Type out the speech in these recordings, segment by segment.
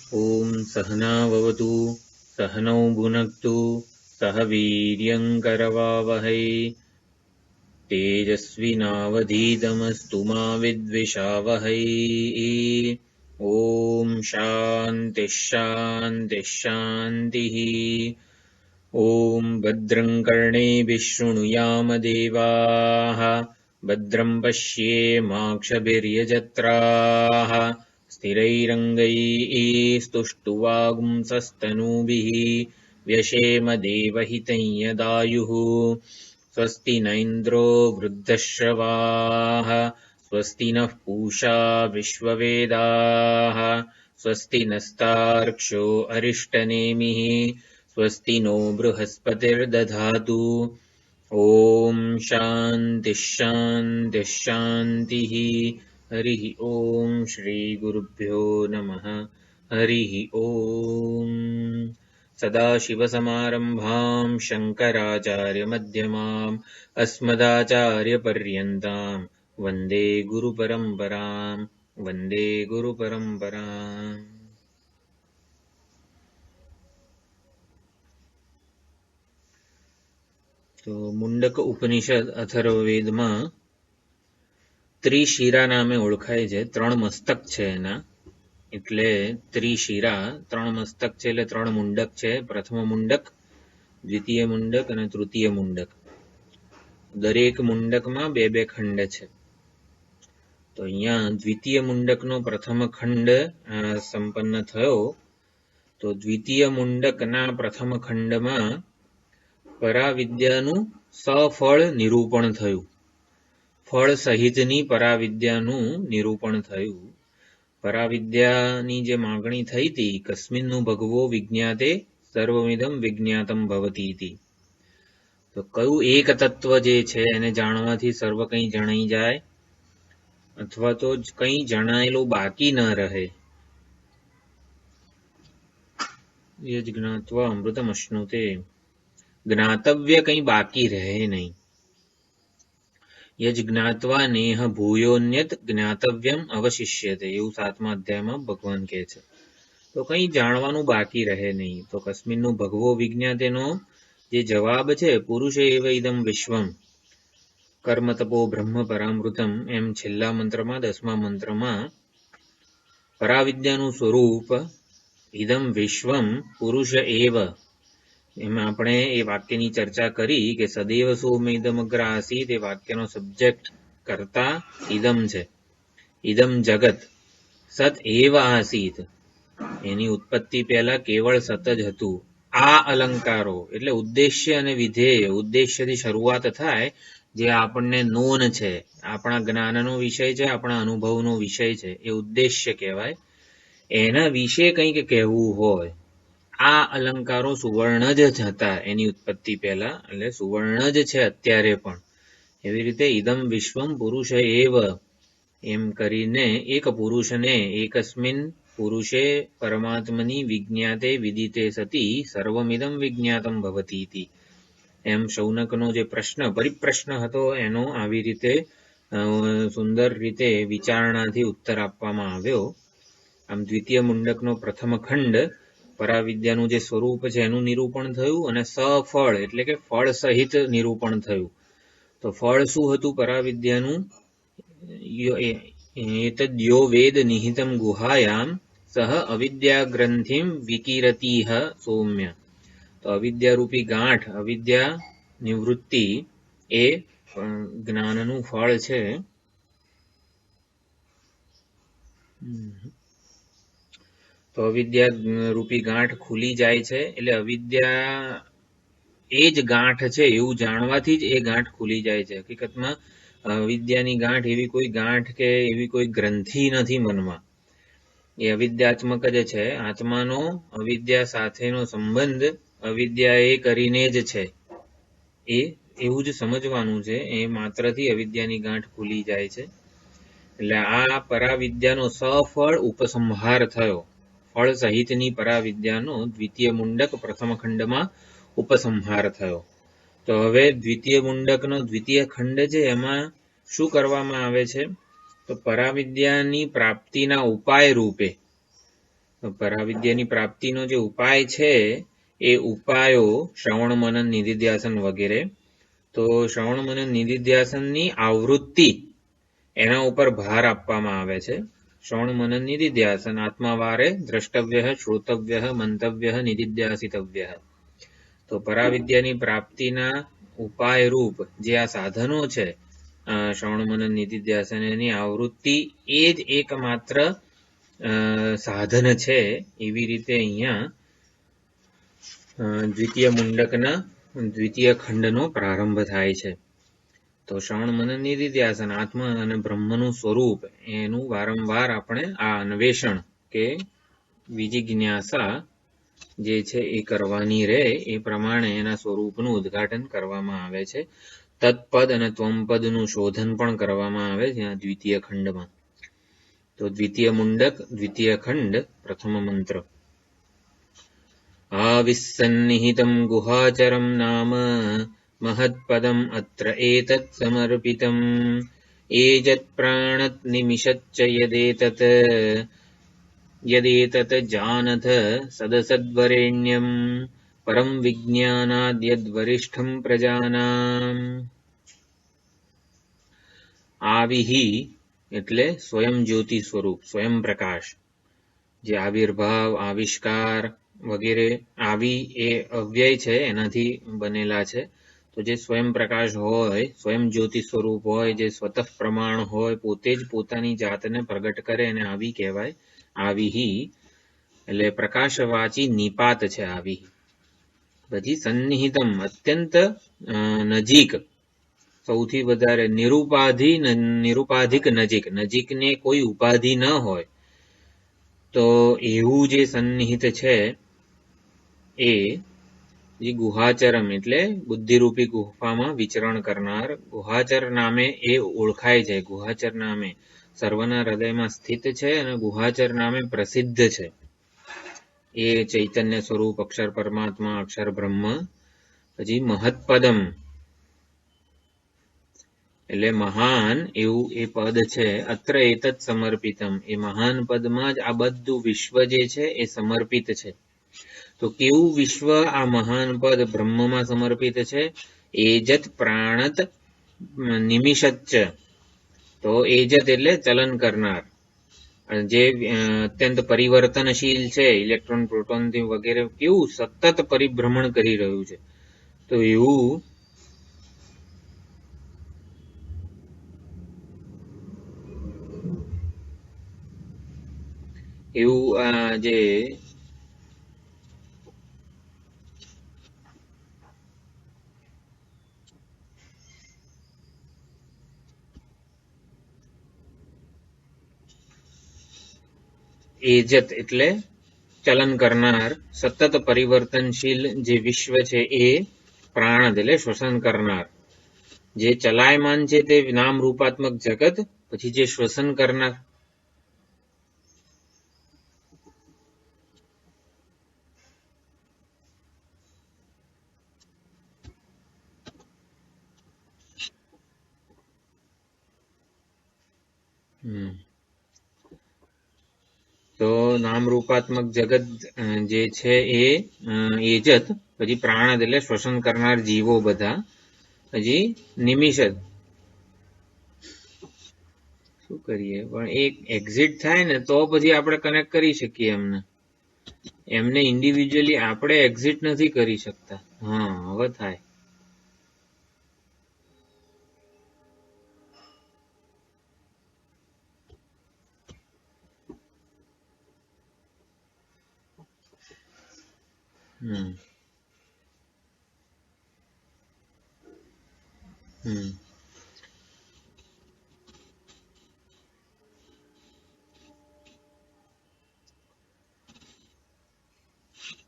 ॐ सहना भवतु सहनौ भुनक्तु सह वीर्यङ्करवावहै तेजस्विनावधीतमस्तु मा विद्विषावहै। ॐ शान्तिः शान्तिः शान्तिः। ॐ भद्रं कर्णेभिः शृणुयाम देवाः भद्रं पश्येमाक्षभिर्यजत्राः स्थिरैरङ्गैस्तुष्टुवागुंसस्तनूभिः व्यशेम देवहितं यदायुः। स्वस्ति न इन्द्रो वृद्धश्रवाः स्वस्ति नः पूषा विश्ववेदाः स्वस्ति नस्तार्क्ष्यो अरिष्टनेमिः स्वस्ति नो बृहस्पतिर्दधातु। ॐ शान्तिः शान्तिः शान्तिः। हरिः ॐ श्रीगुरुभ्यो नमः। हरिः ॐ। सदाशिवसमारम्भां शङ्कराचार्यमध्यमाम् अस्मदाचार्यपर्यन्तां वन्दे गुरुपरम्पराम् वन्दे गुरुपरम्पराम्। તો મુંડક ઉપનિષદ અથર્વવેદમાં ત્રિશિરા નામે ઓળખાય છે. 3 મસ્તક છે એના, એટલે ત્રિશિરા. 3 મસ્તક છે એટલે 3 મુંડક છે. પ્રથમ મુંડક, દ્વિતીય મુંડક અને તૃતીય મુંડક. દરેક મુંડકમાં 2-2 ખંડ છે. તો અહીંયા દ્વિતીય મુંડકનો પ્રથમ ખંડ સંપન્ન થયો. તો દ્વિતીય મુંડકના પ્રથમ ખંડમાં પરાવિદ્યાનું સફળ નિરૂપણ થયું. ફળ સહિતની પરાવિદ્યાનું નિરૂપણ થયું. પરાવિદ્યાની જે માગણી થઈ હતી, કસ્મિન્નું ભગવો વિજ્ઞાતે સર્વમિદં વિજ્ઞાતમ ભવતી હતી. તો કયું એક તત્વ જે છે એને જાણવાથી સર્વ કંઈ જણાઈ જાય, અથવા તો કંઈ જણાયેલું બાકી ન રહે. યજ જ્ઞાત્વા અમૃતમ અશ્નુતે, જ્ઞાતવ્ય કંઈ બાકી રહે નહીં. યજ જ્ઞાત્વા નેહ ભૂયોન્યત જ્ઞાતવ્યમ અવશિષ્યતે, એવું 7મા અધ્યાયમાં ભગવાન કહે છે. તો કંઈ જાણવાનું બાકી રહે નહીં. તો કસ્મિન્નું ભગવો વિજ્ઞાતેનો જે જવાબ છે, પુરુષે એવ ઇદમ વિશ્વમ કર્મ તપો બ્રહ્મ પરામૃતમ, એમ છેલ્લા મંત્રમાં 10મા મંત્રમાં પરાવિદ્યાનું સ્વરૂપ ઇદમ વિશ્વમ પુરુષ એવ, એમાં આપણે એ વાક્યની ચર્ચા કરી કે સદૈવ સોમેદમ અગ્ર આસીત, એ વાક્યનો સબ્જેક્ટ કરતા ઇદમ છે. ઇદમ જગત સત એવ આસીત, એની ઉત્પત્તિ પહેલા કેવળ સત જ હતું. આ અલંકારો એટલે ઉદ્દેશ્ય અને વિધેય, ઉદ્દેશ્યથી શરૂઆત થાય, જે આપણને નોન છે, આપણા જ્ઞાનનો વિષય છે, આપણા અનુભવનો વિષય છે, એ ઉદ્દેશ્ય કહેવાય. એના વિશે કંઈક કહેવું હોય, આ અલંકારો સુવર્ણ જ હતા એની ઉત્પત્તિ પહેલા, એટલે સુવર્ણ જ છે અત્યારે પણ. એવી રીતે ઇદમ વિશ્વમ પુરુષ એવ, એમ કરીને એક પુરુષને, એકસ્મિન પુરુષે પરમાત્મની વિજ્ઞાતે વિદિતે સતી સર્વમિદમ વિજ્ઞાતમ ભવતી ઇતિ. એમ શૌનકનો જે પ્રશ્ન, પરિપ્રશ્ન હતો, એનો આવી રીતે સુંદર રીતે વિચારણાથી ઉત્તર આપવામાં આવ્યો. આમ દ્વિતીય મુંડકનો પ્રથમ ખંડ પરાવિદ્યાનું જે સ્વરૂપ છે એનું નિરૂપણ થયું, અને સફળ એટલે કે ફળ સહિત નિરૂપણ થયું. તો ફળ શું હતું પરાવિદ્યાનું? એતદ્યો વેદ નિહિતમ ગુહાયામ સહ અવિદ્યા ગ્રંથિમ વિકિરતીહ સૌમ્ય. તો અવિદ્યારૂપી ગાંઠ, અવિદ્યા નિવૃત્તિ એ જ્ઞાનનું ફળ છે. તો અવિદ્યા રૂપી ગાંઠ ખુલી જાય છે, એટલે અવિદ્યા એ જ ગાંઠ છે એવું જાણવાથી જ એ ગાંઠ ખુલી જાય છે. હકીકતમાં અવિદ્યાની ગાંઠ એવી કોઈ ગાંઠ કે એવી કોઈ ગ્રંથિ નથી મનમાં, એ અવિદ્યાત્મક જ છે. આત્માનો અવિદ્યા સાથેનો સંબંધ અવિદ્યા એ કરીને જ છે, એ એવું જ સમજવાનું છે. એ માત્રથી અવિદ્યાની ગાંઠ ખુલી જાય છે. એટલે આ પરાવિદ્યાનો સફળ ઉપસંહાર થયો. ફળ સહિતની પરાવિદ્યાનો દ્વિતીય મુંડક પ્રથમ ખંડમાં ઉપસંહાર થયો. તો હવે દ્વિતીય મુંડકનો દ્વિતીય ખંડ છે, એમાં શું કરવામાં આવે છે? તો પરાવિદ્યાની પ્રાપ્તિના ઉપાય રૂપે પરાવિદ્યાની પ્રાપ્તિનો જે ઉપાય છે એ ઉપાયો શ્રવણ મનન નિધિધ્યાસન વગેરે. તો શ્રવણ મનન નિધિધ્યાસનની આવૃત્તિ એના ઉપર ભાર આપવામાં આવે છે. શ્રવણ મનન નિધિધ્યાસન આત્માવારે દ્રષ્ટવ્ય શ્રોતવ્ય મંતવ્ય નિધિધ્યાસિતવ્ય. તો પરાવિદ્યાની પ્રાપ્તિના ઉપાય રૂપ જે આ સાધનો છે શ્રવણ મનન નિધિધ્યાસન એની આવૃત્તિ એ જ એકમાત્ર સાધન છે. એવી રીતે અહીંયા દ્વિતીય મુંડકના દ્વિતીય ખંડનો પ્રારંભ થાય છે. તો શ્રવણ મનન નિધિધ્યાસન આત્મા અને બ્રહ્મનું સ્વરૂપ એનું વારંવાર આપણે આ અન્વેષણ કે વિજિજ્ઞાસા જે છે એ કરવાની રહે એ પ્રમાણે એના સ્વરૂપનું ઉદ્ઘાટન કરવામાં આવે છે. તત્પદ અને ત્વમપદનું શોધન પણ કરવામાં આવે છે આ દ્વિતીય ખંડમાં. તો દ્વિતીય મુંડક દ્વિતીય ખંડ પ્રથમ મંત્ર. આવિસન્નિહિતમ ગુહાચરમ નામ મહત્પદમ અત્ર એતત સમર્પિતમ એજત પ્રાણત નિમિષચ્ચ યદેતત જાનથ સદસદ્વરેણ્યમ પરમ વિજ્ઞાનાદ્યદ્વરિષ્ઠમ પ્રજાનામ. આવિહિ એટલે સ્વયં જ્યોતિ સ્વરૂપ, સ્વયં પ્રકાશ. જે આવિર્ભાવ, આવિષ્કાર વગેરે, આવી એ અવ્યય છે એનાથી બનેલા છે. તો જે સ્વયં પ્રકાશ હોય, સ્વયં જ્યોતિ સ્વરૂપ હોય, જે સ્વતઃ પ્રમાણ હોય, પોતે જ પોતાની જાતને પ્રગટ કરે એને આવી કહેવાય. આવિહિ એટલે પ્રકાશવાચી નિપાત છે આવી. પછી સન્નિહિતમ અત્યંત નજીક, સૌથી વધારે નિરુપાધિક નજીક, નજીકને કોઈ ઉપાધિ ન હોય તો એવું જે સન્નિહિત છે એ જે ગુહાચરમ એટલે બુદ્ધિરૂપી ગુફામાં વિચરણ કરનાર, ગુહાચર નામે એ ઓળખાય છે. ગુહાચર નામે સર્વના હૃદયમાં સ્થિત છે અને ગુહાચર નામે પ્રસિદ્ધ છે. એ ચૈતન્ય સ્વરૂપ અક્ષર પરમાત્મા, અક્ષર બ્રહ્મ. પછી મહત્પદમ એટલે મહાન એવું એ પદ છે. અત્ર એતત સમર્પિતમ એ મહાન પદમાં જ આ બધું વિશ્વ જે છે એ સમર્પિત છે. તો કેવું વિશ્વ આ મહાન પદ બ્રહ્મમાં સમર્પિત છે? એજત પ્રાણત નિમિષચ્ચ. તો એજત એટલે ચલન કરનાર, જે અત્યંત પરિવર્તનશીલ છે, ઇલેક્ટ્રોન પ્રોટોન વગેરે કેવું સતત પરિભ્રમણ કરી રહ્યું છે. તો એવું આ જે એજત એટલે ચલન કરનાર, સતત પરિવર્તનશીલ જે વિશ્વ છે એ પ્રાણદ એટલે શ્વસન કરનાર. જે ચલાયમાન છે તે નામ રૂપાત્મક જગત, પછી જે શ્વસન કરનાર તો નામ રૂપાત્મક જગત જે છે એ એજત, પછી પ્રાણદ એટલે શ્વસન કરનાર જીવો બધા, પછી નિમિષદ શું કરીએ પણ એક એક્ઝિટ થાય ને તો પછી આપણે કનેક્ટ કરી શકીએ એમને ઇન્ડિવિજ્યુઅલી આપણે એક્ઝિટ નથી કરી શકતા. હા હવે થાય.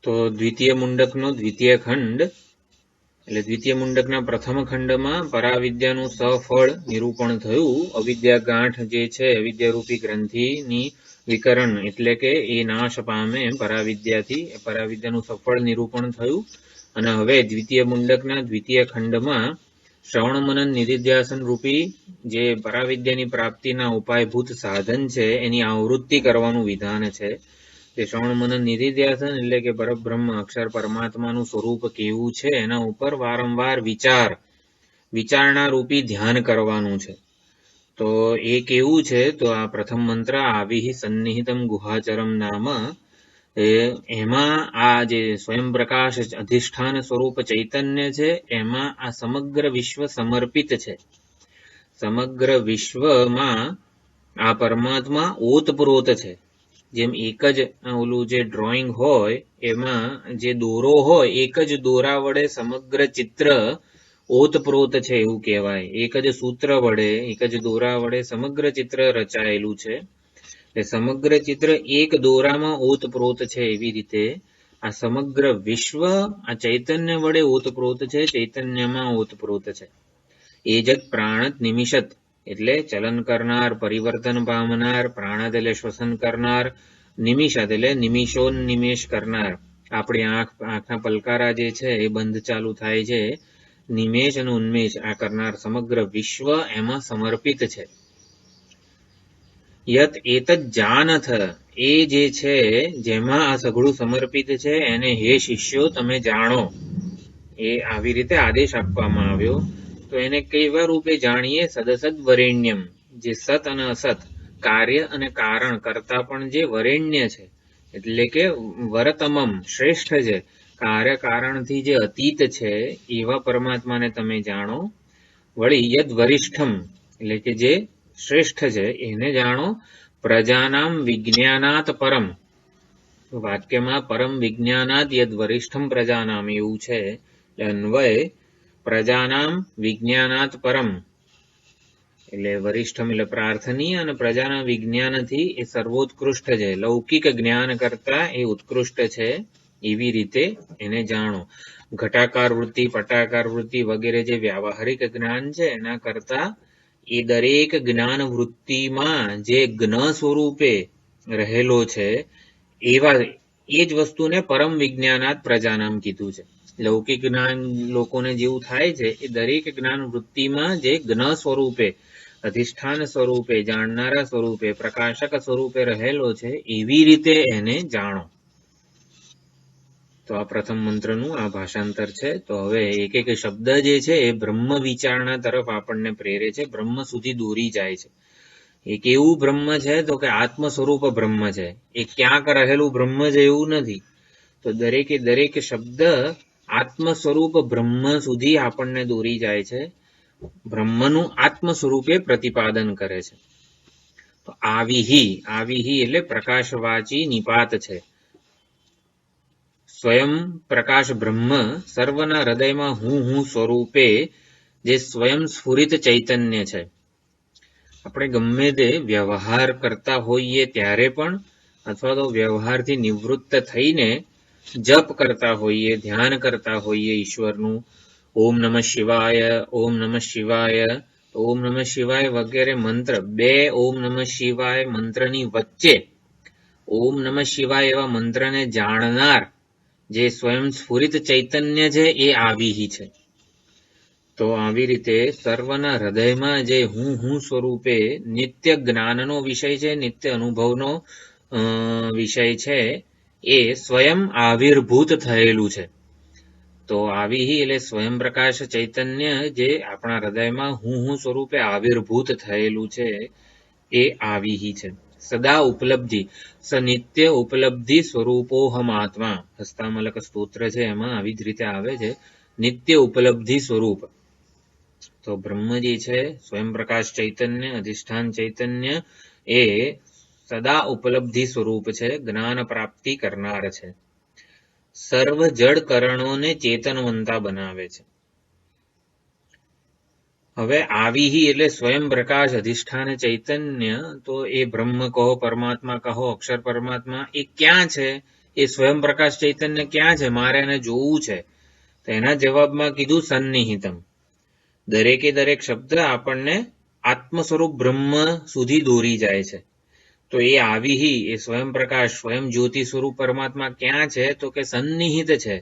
તો દ્વિતીય મુંડકનો દ્વિતીય ખંડ એટલે દ્વિતીય મુંડકના પ્રથમ ખંડમાં પરાવિદ્યાનું સફળ નિરૂપણ થયું. અવિદ્યા ગાંઠ જે છે, અવિદ્યારૂપી ગ્રંથિની વિકરણ એટલે કે એ નાશ પામે પરાવિદ્યાથી, પરાવિદ્યાનું સફળ નિરૂપણ થયું. અને હવે દ્વિતીય મુંડકના દ્વિતીય ખંડમાં શ્રવણ મનન નિધિધ્યાસન રૂપી જે પરાવિદ્યાની પ્રાપ્તિના ઉપાયભૂત સાધન છે એની આવૃત્તિ કરવાનું વિધાન છે. તે શ્રવણ મનન નિધિધ્યાસન એટલે કે પરબ્રહ્મ અક્ષર પરમાત્માનું સ્વરૂપ કેવું છે એના ઉપર વારંવાર વિચારણા રૂપી ધ્યાન કરવાનું છે. તો એ કેવું છે? તો આ પ્રથમ મંત્ર આવિહિ સન્નિહિતમ ગુહાચરમ નામ, એમાં આ જે સ્વયં પ્રકાશ અધિષ્ઠાન સ્વરૂપ ચૈતન્ય છે એમાં આ સમગ્ર વિશ્વ સમર્પિત છે. સમગ્ર વિશ્વમાં આ પરમાત્મા ઓતપ્રોત છે. જેમ એક જ ઓલું જે ડ્રોઈંગ હોય એમાં જે દોરો હોય એક જ દોરા વડે સમગ્ર ચિત્ર ઓતપ્રોત છે એવું કહેવાય. એક જ સૂત્ર વડે એક જ દોરા વડે સમગ્ર ચિત્ર રચાયેલું છે. એ સમગ્ર ચિત્ર એક દોરામાં ઓતપ્રોત છે. એવી રીતે આ સમગ્ર વિશ્વ આ ચૈતન્ય વડે ઓતપ્રોત છે, ચૈતન્યમાં ઓતપ્રોત છે. એ જત પ્રાણત નિમિષત એટલે ચલન કરનાર, પરિવર્તન પામનાર, પ્રાણત એટલે શ્વસન કરનાર, નિમિષત એટલે નિમિષોન્નિમેષ કરનાર. આપણી આંખના પલકારા જે છે એ બંધ ચાલુ થાય છે, નિમેષ અને ઉન્મેષ આ કરનાર સમગ્ર વિશ્વ એમાં સમર્પિત છે. યત એતત જાનથ એ જે છે જેમાં આ સઘળું સમર્પિત છે એને હે શિષ્યો તમે જાણો. એ આવી રીતે આદેશ આપવામાં આવ્યો. તો એને કેવા રૂપે જાણીએ? સદસદ વરેણ્યમ, જે સત અને અસત, કાર્ય અને કારણ કરતા પણ જે વરેણ્ય છે એટલે કે વરતમમ શ્રેષ્ઠ છે, કાર્ય કારણથી જે અતીત છે એવા પરમાત્માને તમે જાણો. વળી યદ વરિષ્ઠમ એટલે કે જે શ્રેષ્ઠ છે એને જાણો. પ્રજાનામ વિજ્ઞાનાત પરમ, વાક્યમાં પરમ વિજ્ઞાનાત યદ વરિષ્ઠમ પ્રજાનામ એવું છે. અન્વય પ્રજાનામ વિજ્ઞાનાત પરમ એટલે વરિષ્ઠમ એટલે પ્રાર્થનીય અને પ્રજાના વિજ્ઞાનથી એ સર્વોત્કૃષ્ટ છે. લૌકિક જ્ઞાન કરતા એ ઉત્કૃષ્ટ છે એવી રીતે એને જાણો. ઘટાકાર વૃત્તિ, પટાકાર વૃત્તિ વગેરે જે વ્યાવહારિક જ્ઞાન છે એના કરતા એ દરેક જ્ઞાન વૃત્તિમાં જે જ્ઞ સ્વરૂપે રહેલો છે એવા એ જ વસ્તુને પરમ વિજ્ઞાનાત પ્રજાનામ કીધું છે. લૌકિક જ્ઞાન લોકોને જેવું થાય છે એ દરેક જ્ઞાન વૃત્તિમાં જે જ્ઞ સ્વરૂપે, અધિષ્ઠાન સ્વરૂપે, જાણનારા સ્વરૂપે, પ્રકાશક સ્વરૂપે રહેલો છે એવી રીતે એને જાણો. તો આ પ્રથમ મંત્રનું આ ભાષાંતર છે. તો હવે એક એક શબ્દ જે છે એ બ્રહ્મ વિચારણા તરફ આપણને પ્રેરે છે, બ્રહ્મ સુધી દોરી જાય છે. એ કેવું બ્રહ્મ છે? તો કે આત્મ સ્વરૂપ બ્રહ્મ છે. એ ક્યાંક રહેલું બ્રહ્મ છે એવું નથી. તો દરેકે દરેક શબ્દ આત્મ સ્વરૂપ બ્રહ્મ સુધી આપણને દોરી જાય છે, બ્રહ્મનું આત્મ સ્વરૂપે પ્રતિપાદન કરે છે. તો આવિહિ એટલે પ્રકાશવાચી નિપાત છે. સ્વયં પ્રકાશ બ્રહ્મ સર્વના હૃદયમાં હું સ્વરૂપે જે સ્વયં સ્ફુરિત ચૈતન્ય છે. આપણે ગમે તે વ્યવહાર કરતા હોઈએ ત્યારે પણ, અથવા તો વ્યવહારથી નિવૃત્ત થઈને જપ કરતા હોઈએ, ધ્યાન કરતા હોઈએ ઈશ્વરનું, ઓમ નમઃ શિવાય, ઓમ નમઃ શિવાય, ઓમ નમઃ શિવાય વગેરે મંત્ર, બે ઓમ નમઃ શિવાય મંત્રની વચ્ચે ઓમ નમઃ શિવાય એવા મંત્રને જાણનાર જે સ્વયં સ્ફુરિત ચૈતન્ય છે એ આવિહિ છે. તો આવી રીતે સર્વના હૃદયમાં જે હું સ્વરૂપે નિત્ય જ્ઞાનનો વિષય છે, નિત્ય અનુભવનો વિષય છે એ સ્વયં આવિર્ભૂત થયેલું છે. તો આવિહિ એટલે સ્વયં પ્રકાશ ચૈતન્ય જે આપણા હૃદયમાં હું સ્વરૂપે આવિર્ભૂત થયેલું છે એ આવિહિ છે. સદા ઉપલબ્ધિ, સનિત્ય ઉપલબ્ધિ સ્વરૂપોહમ આત્મા, હસ્તામલક સ્તોત્ર છે એમાં આવી જ રીતે આવે છે, નિત્ય ઉપલબ્ધિ સ્વરૂપ. તો બ્રહ્મ જે છે સ્વયં પ્રકાશ ચૈતન્ય, અધિષ્ઠાન ચૈતન્ય એ સદા ઉપલબ્ધિ સ્વરૂપ છે, જ્ઞાન પ્રાપ્તિ કરનાર છે. સર્વ જડ કરણોને ચેતનવંતા બનાવે છે. હવે આવિહિ એટલે સ્વયં પ્રકાશ અધિષ્ઠાન ચૈતન્ય, તો એ બ્રહ્મ કહો, પરમાત્મા કહો, અક્ષર પરમાત્મા એ ક્યાં છે? એ સ્વયં પ્રકાશ ચૈતન્ય ક્યાં છે? મારે એને જોવું છે. તો એના જવાબમાં કીધું સન્નિહિતમ. દરેકે દરેક શબ્દ આપણને આત્મ સ્વરૂપ બ્રહ્મ સુધી દોરી જાય છે. તો એ આવિહિ એ સ્વયં પ્રકાશ, સ્વયં જ્યોતિ સ્વરૂપ પરમાત્મા ક્યાં છે? તો કે સન્નિહિત છે.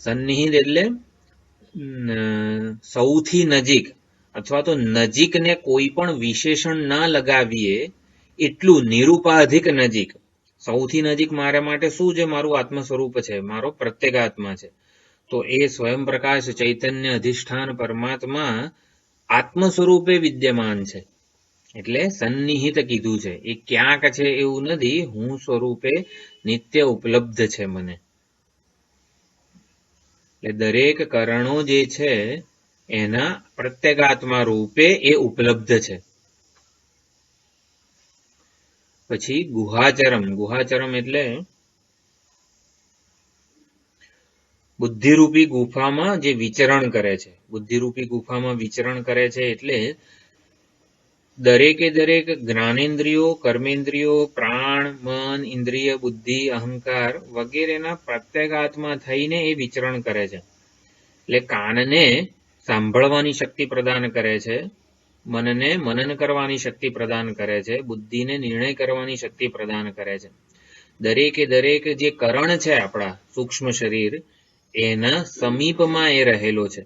સન્નિહિત એટલે સૌથી નજીક, અથવા તો નજીકને કોઈ પણ વિશેષણ ના લગાવીએ એટલું નિરુપાધિક નજીક. સૌથી નજીક મારા માટે શું છે? મારું આત્મ સ્વરૂપ છે, મારો પ્રત્યેગાત્મા છે. તો એ સ્વયં પ્રકાશ ચૈતન્ય અધિષ્ઠાન પરમાત્મા આત્મ સ્વરૂપે વિદ્યમાન છે, એટલે સન્નિહિત કીધું છે. એ ક્યાંક છે એવું નથી, હું સ્વરૂપે નિત્ય ઉપલબ્ધ છે મને. એટલે દરેક કરણો જે છે એના પ્રત્યેગાત્મા રૂપે એ ઉપલબ્ધ છે. પછી ગુહાચરમ. ગુહાચરમ એટલે બુદ્ધિરૂપી ગુફામાં જે વિચરણ કરે છે. બુદ્ધિરૂપી ગુફામાં વિચરણ કરે છે એટલે દરેકે દરેક જ્ઞાનેન્દ્રિયો, કર્મેન્દ્રિયો, પ્રાણ, મન, ઇન્દ્રિય, બુદ્ધિ, અહંકાર વગેરેના પ્રત્યેગાત્મા થઈને એ વિચરણ કરે છે. એટલે કાનને સાંભળવાની શક્તિ પ્રદાન કરે છે, મનને મનન કરવાની શક્તિ પ્રદાન કરે છે, બુદ્ધિને નિર્ણય કરવાની શક્તિ પ્રદાન કરે છે. દરેકે દરેક જે કરણ છે આપણા સૂક્ષ્મ શરીર, એના સમીપમાં એ રહેલો છે.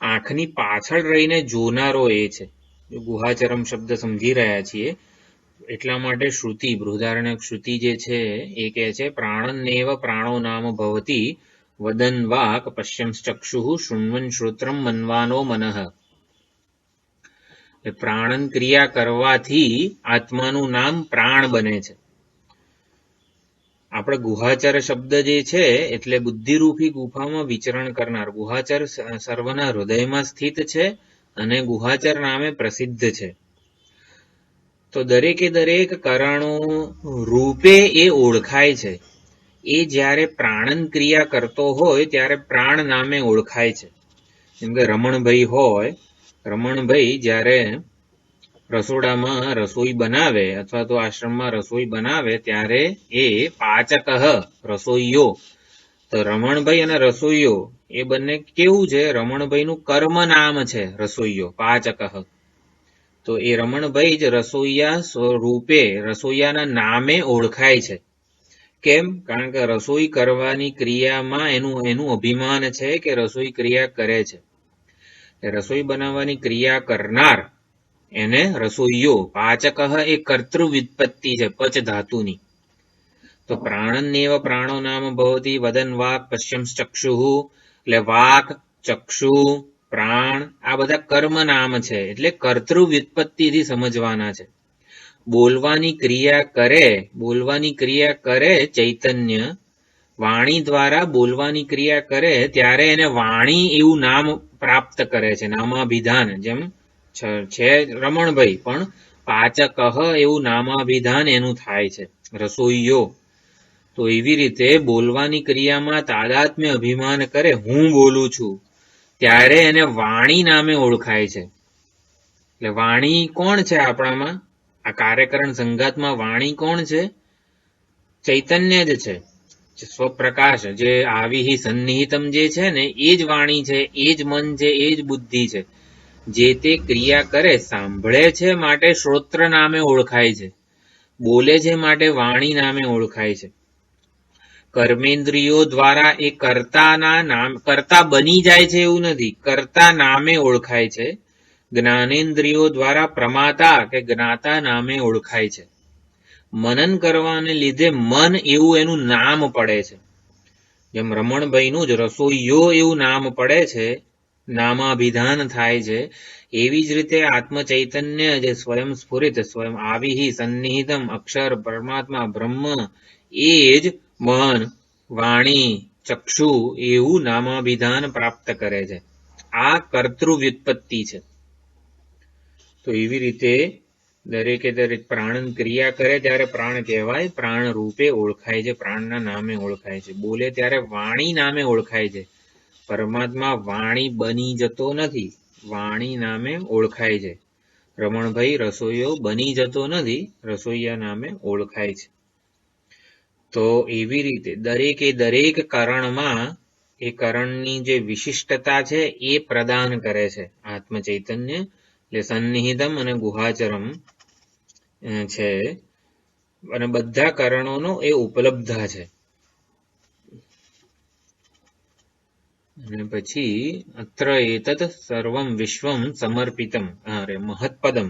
આંખની પાછળ રહીને જોનારો એ છે. ગુહાચરમ શબ્દ સમજી રહ્યા છીએ એટલા માટે શ્રુતિ, બૃહદારણ્યક શ્રુતિ જે છે એ કહે છે પ્રાણન્નેવ પ્રાણો નામ ભવતી વદન વાક પશ્યંશ્ચક્ષુઃ શૃણ્વન શ્રોત્રમ મન્વાનો મનઃ. પ્રાણન ક્રિયા કરવાથી આત્માનું નામ પ્રાણ બને છે. આપણે ગુહાચર શબ્દ જે છે એટલે બુદ્ધિરૂપી ગુફામાં વિચરણ કરનાર. ગુહાચર સર્વના હૃદયમાં સ્થિત છે અને ગુહાચર નામે પ્રસિદ્ધ છે. તો દરેકે દરેક કરણો રૂપે એ ઓળખાય છે. એ જ્યારે પ્રાણન ક્રિયા કરતો હોય ત્યારે પ્રાણ નામે ઓળખાય છે. જેમ કે રમણભાઈ હોય, રમણભાઈ જ્યારે રસોડામાં રસોઈ બનાવે અથવા તો આશ્રમમાં રસોઈ બનાવે ત્યારે એ પાચક રસોઈયો. તો રમણભાઈ અને રસોઈયો એ બંને કેવું છે? રમણભાઈનું કર્મ નામ છે રસોઈયો, પાચક. તો એ રમણભાઈ જ રસોઈયા સ્વરૂપે, રસોઈયાના નામે ઓળખાય છે. કેમ? કારણ કે રસોઈ કરવાની ક્રિયામાં એનું અભિમાન છે કે રસોઈ ક્રિયા કરે છે. રસોઈ બનાવવાની ક્રિયા કરનાર એને રસોઈયો. પાચક એ કર્તૃ વ્યુત્પત્તિ છે પચ ધાતુની. તો પ્રાણન્નેવ પ્રાણો નામ ભવતી વદન વાક પશ્યંશ્ચક્ષુઃ. એટલે વાક, ચક્ષુ, પ્રાણ આ બધા કર્મ નામ છે, એટલે કર્તૃ વ્યુત્પત્તિથી સમજવાના છે. બોલવાની ક્રિયા કરે ચૈતન્ય, વાણી દ્વારા બોલવાની ક્રિયા કરે ત્યારે એને વાણી એવું નામ પ્રાપ્ત કરે છે, નામાભિધાન. જેમ છે રમણભાઈ પણ પાચક એવું નામાભિધાન એનું થાય છે, રસોઈયો. તો એવી રીતે બોલવાની ક્રિયામાં તાદાત્મ્ય અભિમાન કરે, હું બોલું છું, ત્યારે એને વાણી નામે ઓળખાય છે. એટલે વાણી કોણ છે આપણામાં? આ કાર્યકરણ સંઘાતમાં વાણી કોણ છે? ચૈતન્ય જ છે, સ્વપ્રકાશ. જે આવિહિ સન્નિહિતમ જે છે ને એ જ વાણી છે, એ જ મન છે, એ જ બુદ્ધિ છે. જે તે ક્રિયા કરે, સાંભળે છે માટે શ્રોત્ર નામે ઓળખાય છે, બોલે છે માટે વાણી નામે ઓળખાય છે. કર્મેન્દ્રિયો દ્વારા એ કર્તા બની જાય છે એવું નથી, કર્તા નામે ઓળખાય છે. જ્ઞાનેન્દ્રિયો દ્વારા પ્રમાતા કે જ્ઞાતા નામે ઓળખાય છે. મનન કરવાને લીધે મન એવું એનું નામ પડે છે. જેમ રમણભાઈનું જ રસોઈયો એવું નામ પડે છે, નામાભિધાન થાય છે. એવી જ રીતે આત્મચૈતન્ય જે સ્વયં સ્ફુરિત, સ્વયં આવિહિ સન્નિહિતમ અક્ષર પરમાત્મા બ્રહ્મ, એ જ મન, વાણી, ચક્ષુ એવું નામાભિધાન પ્રાપ્ત કરે છે. આ કર્તૃ વ્યુત્પત્તિ છે. તો એવી રીતે દરેકે દરેક પ્રાણન ક્રિયા કરે ત્યારે પ્રાણ કહેવાય, પ્રાણ રૂપે ઓળખાય છે, પ્રાણના નામે ઓળખાય છે. બોલે ત્યારે વાણી નામે ઓળખાય છે. પરમાત્મા વાણી બની જતો નથી, વાણી નામે ઓળખાય છે. રમણભાઈ રસોઈયો બની જતો નથી, રસોઈયા નામે ઓળખાય છે. તો એવી રીતે દરેકે દરેક કરણમાં એ કરણની જે વિશિષ્ટતા છે એ પ્રદાન કરે છે આત્મચૈતન્ય. એટલે સન્નિહિતમ અને ગુહાચરમ છે અને બધા કરણોનો એ ઉપલબ્ધ છે. અને પછી અત્ર એતત સર્વમ વિશ્વમ સમર્પિતમ, અરે મહત્પદમ.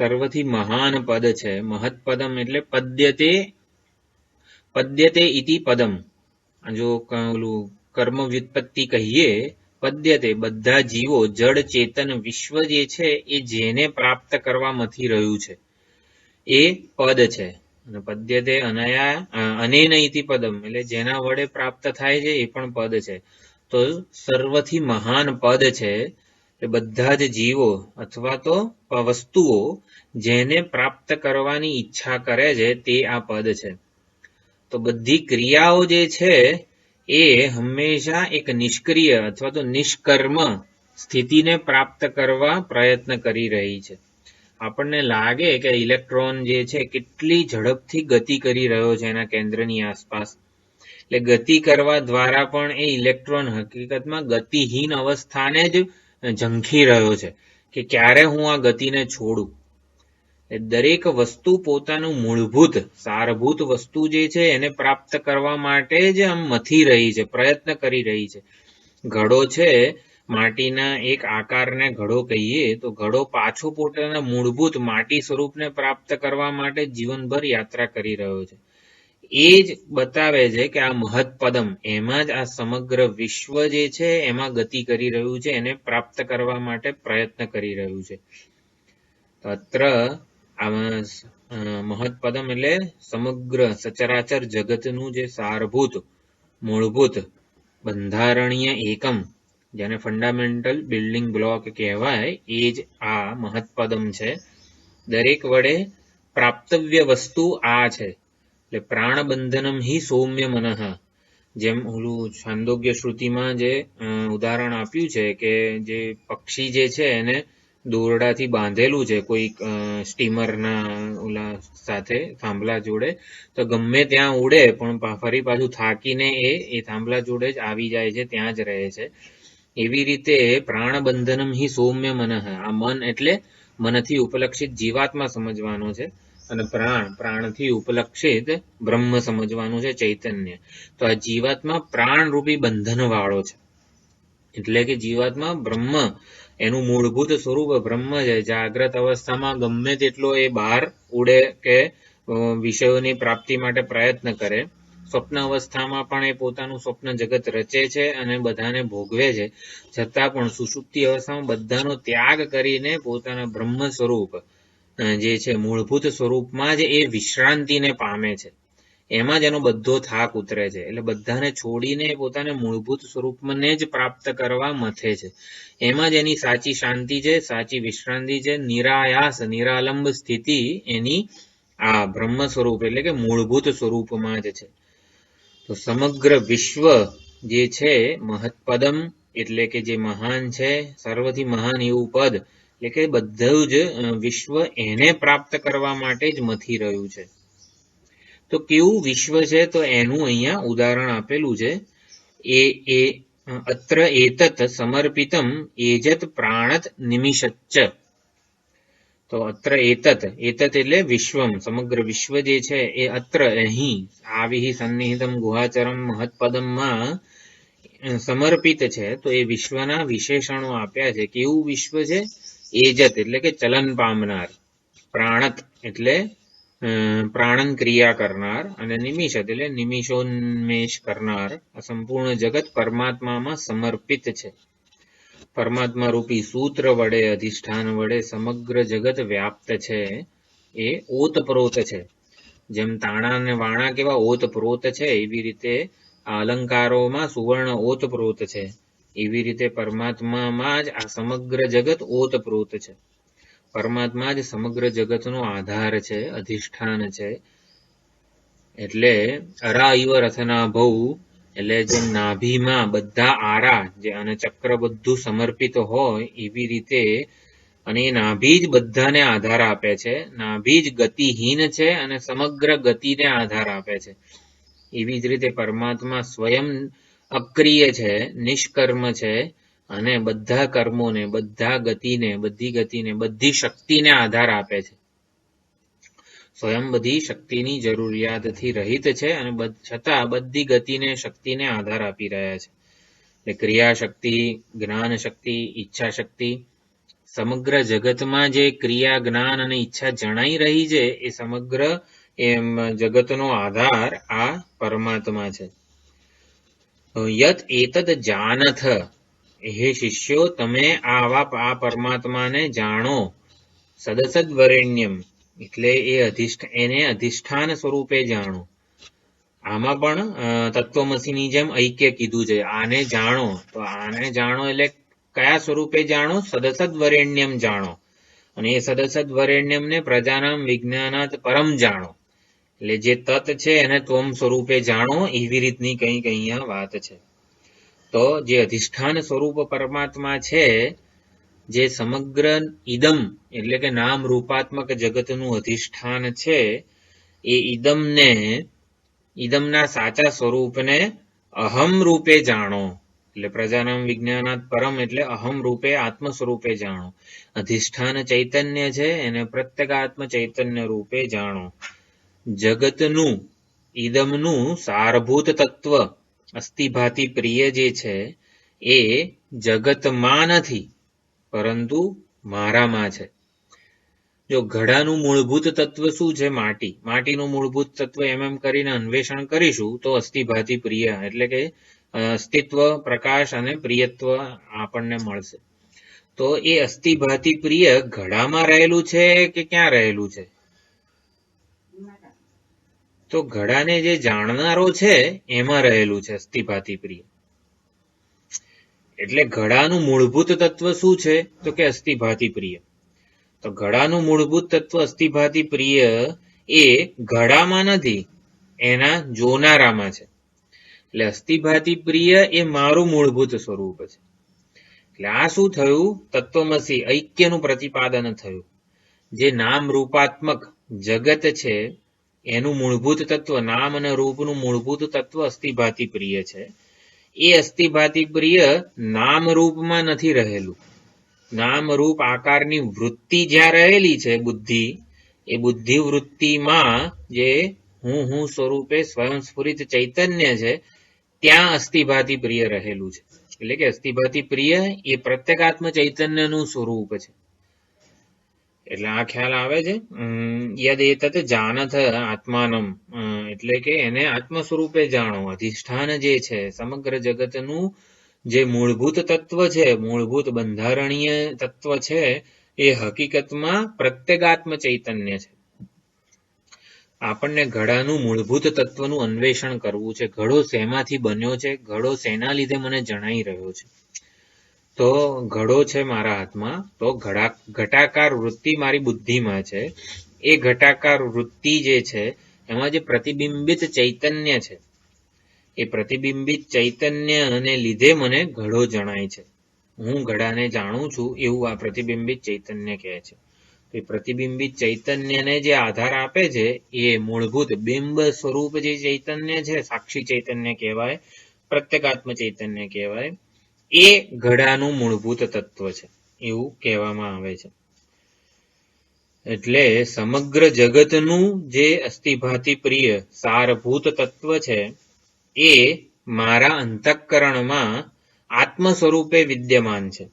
સર્વથી મહાન પદ છે. મહત્પદમ એટલે પદ્યતે ઇતિ પદમ. જો ઓલું કર્મ વ્યુત્પત્તિ કહીએ, પદ્યતે બધા જીવો જડ ચેતન વિશ્વ જે છે એ જેને પ્રાપ્ત કરવા મથી રહ્યું છે એ પદ છે. અને પદ્યતે અનેન ઇતિ પદમ એટલે જેના વડે પ્રાપ્ત થાય છે એ પણ પદ છે. તો સર્વથી મહાન પદ છે એ બધા જ જીવો અથવા તો વસ્તુઓ જેને પ્રાપ્ત કરવાની ઈચ્છા કરે છે તે આ પદ છે. તો બધી ક્રિયાઓ જે છે એ હંમેશા એક નિષ્ક્રિય અથવા તો નિષ્કર્મ સ્થિતિને પ્રાપ્ત કરવા પ્રયત્ન કરી રહી છે. આપણને લાગે કે ઇલેક્ટ્રોન જે છે કેટલી ઝડપથી ગતિ કરી રહ્યો છે એના કેન્દ્રની આસપાસ, એટલે ગતિ કરવા દ્વારા પણ એ ઇલેક્ટ્રોન હકીકતમાં ગતિહીન અવસ્થાને જ ઝંખી રહ્યો છે કે ક્યારે હું આ ગતિને છોડું. દરેક વસ્તુ પોતાનું મૂળભૂત સારભૂત વસ્તુ જે છે એને પ્રાપ્ત કરવા માટે જ આમ મથી રહી છે, પ્રયત્ન કરી રહી છે. ઘડો છે, માટીના એક આકારને ઘડો કહીએ તો ઘડો પાછો પોતાના મૂળભૂત માટી સ્વરૂપને પ્રાપ્ત કરવા માટે જીવનભર યાત્રા કરી રહ્યો છે. એ જ બતાવે છે કે આ મહત્પદમ એમાં જ આ સમગ્ર વિશ્વ જે છે એમાં ગતિ કરી રહ્યું છે, એને પ્રાપ્ત કરવા માટે પ્રયત્ન કરી રહ્યું છે. અત્ર મહત્પદમ એટલે સમગ્ર સચરાચર જગતનું જે સારભૂત મૂળભૂત બંધારણીય એકમ જેને ફંડામેન્ટલ બિલ્ડિંગ બ્લોક કહેવાય એ જ આ મહત્પદમ છે. દરેક વડે પ્રાપ્તવ્ય વસ્તુ આ છે. એટલે પ્રાણબંધનમ હિ સૌમ્ય મનઃ, જેમ ઓલું છાંદોગ્ય શ્રુતિમાં જે ઉદાહરણ આપ્યું છે કે જે પક્ષી જે છે એને દોરડાથી બાંધેલું છે કોઈ સ્ટીમરના ઓલા સાથે થાંભલા જોડે, તો ગમે ત્યાં ઉડે પણ ફરી પાછું થાકીને એ થાંભલા જોડે જ આવી જાય છે, ત્યાં જ રહે છે. એવી રીતે પ્રાણબંધનમ હિ સૌમ્ય મનઃ, આ મન એટલે મનથી ઉપલક્ષિત જીવાત્મા સમજવાનો છે, અને પ્રાણથી ઉપલક્ષિત બ્રહ્મ સમજવાનું છે, ચૈતન્ય. તો આ જીવાત્મા પ્રાણરૂપી બંધન વાળો છે. એટલે કે જીવાત્મા બ્રહ્મ એનું મૂળભૂત સ્વરૂપ બ્રહ્મ છે. જાગ્રત અવસ્થામાં ગમે તેટલો એ બહાર ઉડે કે વિષયોની પ્રાપ્તિ માટે પ્રયત્ન કરે, સ્વપ્ન અવસ્થામાં પણ એ પોતાનું સ્વપ્ન જગત રચે છે અને બધાને ભોગવે છે, છતાં પણ સુષુપ્તિ અવસ્થામાં બધાનો ત્યાગ કરીને પોતાના બ્રહ્મ સ્વરૂપ જે છે મૂળભૂત સ્વરૂપમાં જ એ વિશ્રાંતિને પામે છે. એમાં જ એનો બધો થાક ઉતરે છે. એટલે બધાને છોડીને પોતાને મૂળભૂત સ્વરૂપને જ પ્રાપ્ત કરવા મથે છે. એમાં જ એની સાચી શાંતિ છે, સાચી વિશ્રાંતિ છે, નિરાયાસ નિરાલંબ સ્થિતિ એની આ બ્રહ્મ સ્વરૂપ એટલે કે મૂળભૂત સ્વરૂપમાં જ છે. તો સમગ્ર વિશ્વ જે છે મહત્પદમ એટલે કે જે મહાન છે, સર્વથી મહાન એવું પદ એટલે કે બધું જ વિશ્વ એને પ્રાપ્ત કરવા માટે જ મથી રહ્યું છે. તો કેવું વિશ્વ છે તો એનું અહીંયા ઉદાહરણ આપેલું છે. એ અત્ર એતત સમર્પિતમ એજત પ્રાણત નિમિષચ્ચ. તો અત્ર એતત એટલે વિશ્વમ સમગ્ર વિશ્વ જે છે એ અત્ર અહીં આવિહિ સન્નિહિતમ ગુહાચરમ મહત્પદમમાં સમર્પિત છે. તો એ વિશ્વના વિશેષણો આપ્યા છે. કેવું વિશ્વ છે? એજત એટલે કે ચલન પામનાર, પ્રાણત એટલે પ્રાણન ક્રિયા કરનાર, અને નિમિષત એટલે નિમિષોન્મેષ કરનાર. આ સંપૂર્ણ જગત પરમાત્મામાં સમર્પિત છે. પરમાત્મા રૂપી સૂત્ર વડે અધિષ્ઠાન વડે સમગ્ર જગત વ્યાપ્ત છે. એ ઓતપ્રોત છે. જેમ તાણા અને વાણા કેવા ઓતપ્રોત છે, એવી રીતે આ અલંકારોમાં સુવર્ણ ઓતપ્રોત છે. એવી રીતે પરમાત્મામાં જ આ સમગ્ર જગત ઓતપ્રોત છે. પરમાત્મા જ સમગ્ર જગતનો આધાર છે, અધિષ્ઠાન છે. એટલે અરા ઇવ રથના ભૌ એટલે જેમ નાભીમાં બધા આરા જે અને ચક્ર બધું સમર્પિત હોય એવી રીતે, અને એ નાભી જ બધાને આધાર આપે છે. નાભી જ ગતિહીન છે અને સમગ્ર ગતિને આધાર આપે છે. એવી જ રીતે પરમાત્મા સ્વયં અક્રિય છે, નિષ્કર્મ છે, અને બધા કર્મોને, બધા ગતિને, બધી શક્તિને આધાર આપે છે. સ્વયં બધી શક્તિની જરૂરિયાતથી રહિત છે અને છતાં બધી ગતિને, શક્તિને આધાર આપી રહ્યા છે. એટલે ક્રિયા શક્તિ, જ્ઞાન શક્તિ, ઈચ્છા શક્તિ, સમગ્ર જગતમાં જે ક્રિયા, જ્ઞાન અને ઈચ્છા જણાઈ રહી છે એ સમગ્ર એમ જગતનો આધાર આ પરમાત્મા છે. યત એતદ જાનથ, હે શિષ્યો તમે આ પરમાત્માને જાણો. સદસદ વરેણ્યમ એટલે એને અધિષ્ઠાન સ્વરૂપે જાણો. આમાં પણ તત્વમસીની જેમ ઐક્ય કીધું છે. આને જાણો, તો આને જાણો એટલે કયા સ્વરૂપે જાણો? સદસદ વરેણ્યમ જાણો. અને એ સદસદ વરેણ્યમને પ્રજાનામ વિજ્ઞાનાત પરમ જાણો. એટલે જે તત છે એને ત્વમ સ્વરૂપે જાણો, એવી રીતની કંઈક અહીંયા વાત છે. તો જે અધિષ્ઠાન સ્વરૂપ પરમાત્મા છે, જે સમગ્ર ઇદમ એટલે કે નામ રૂપાત્મક જગતનું અધિષ્ઠાન છે, એ ઇદમના સાચા સ્વરૂપને અહમ રૂપે જાણો. એટલે પ્રજાનામ વિજ્ઞાનાત પરમ એટલે અહમ રૂપે આત્મ સ્વરૂપે જાણો. અધિષ્ઠાન ચૈતન્ય છે એને પ્રત્યેગાત્મ ચૈતન્ય રૂપે જાણો. જગતનું ઇદમનું સારભૂત તત્વ અસ્થિભાતિ પ્રિય જે છે એ જગતમાં નથી, પરંતુ મારામાં છે. જો ઘડાનું મૂળભૂત તત્વ શું છે? માટી. માટીનું મૂળભૂત તત્વ એમ કરીને અન્વેષણ કરીશું તો અસ્થિભાતિ પ્રિય એટલે કે અસ્તિત્વ, પ્રકાશ અને પ્રિયત્વ આપણને મળશે. તો એ અસ્થિભાતિ પ્રિય ઘડામાં રહેલું છે કે ક્યાં રહેલું છે? તો ઘડાને જે જાણનારો છે એમાં રહેલું છે અસ્થિભાતિ પ્રિય. એટલે ઘડાનું મૂળભૂત તત્વ શું છે? તો કે અસ્થિભાતિ પ્રિય. તો ઘડાનું મૂળભૂત તત્વ અસ્થિભાતિ પ્રિય એ ઘડામાં નથી, એના જોનારામાં છે. એટલે અસ્થિભાતિ પ્રિય એ મારું મૂળભૂત સ્વરૂપ છે. એટલે આ શું થયું? તત્વમસી ઐક્યનું પ્રતિપાદન થયું. જે નામ રૂપાત્મક જગત છે એનું મૂળભૂત તત્વ, નામ અને રૂપનું મૂળભૂત તત્વ અસ્થિભાતિ પ્રિય છે. એ અસ્થિભાતિ પ્રિય નામ રૂપમાં નથી રહેલું. નામ રૂપ આકારની વૃત્તિ જ્યાં રહેલી છે બુદ્ધિ, એ બુદ્ધિ વૃત્તિમાં જે હું સ્વરૂપે સ્વયંસ્ફુરિત ચૈતન્ય છે ત્યાં અસ્થિભાતિ પ્રિય રહેલું છે. એટલે કે અસ્થિભાતિ પ્રિય એ પ્રત્યેગાત્મ ચૈતન્યનું સ્વરૂપ છે. એટલે આ ખ્યાલ આવે છે. યદ એતત જાનથ આત્માનમ એટલે કે એને આત્મ સ્વરૂપે જાણો. અધિષ્ઠાન જે છે સમગ્ર જગતનું જે મૂળભૂત તત્વ છે, મૂળભૂત બંધારણીય તત્વ છે, એ હકીકતમાં પ્રત્યેગાત્મ ચૈતન્ય છે. આપણને ઘડાનું મૂળભૂત તત્વનું અન્વેષણ કરવું છે. ઘડો શેમાંથી બન્યો છે? ઘડો શેના લીધે મને જણાઈ રહ્યો છે? તો ઘડો છે મારા હાથમાં, તો ઘટાકાર વૃત્તિ મારી બુદ્ધિમાં છે. એ ઘટાકાર વૃત્તિ જે છે એમાં જે પ્રતિબિંબિત ચૈતન્ય છે, એ પ્રતિબિંબિત ચૈતન્યને લીધે મને ઘડો જણાય છે. હું ઘડાને જાણું છું એવું આ પ્રતિબિંબિત ચૈતન્ય કહે છે. એ પ્રતિબિંબિત ચૈતન્યને જે આધાર આપે છે એ મૂળભૂત બિંબ સ્વરૂપ જે ચૈતન્ય છે, સાક્ષી ચૈતન્ય કહેવાય, પ્રત્યેગાત્મ ચૈતન્ય કહેવાય, એ ઘડાનું મૂળભૂત તત્વ છે એવું કહેવામાં આવે છે. એટલે સમગ્ર જગતનું જે અસ્થિભાતિ પ્રિય સારભૂત તત્વ છે એ મારા અંતઃકરણમાં આત્મ સ્વરૂપે વિદ્યમાન છે.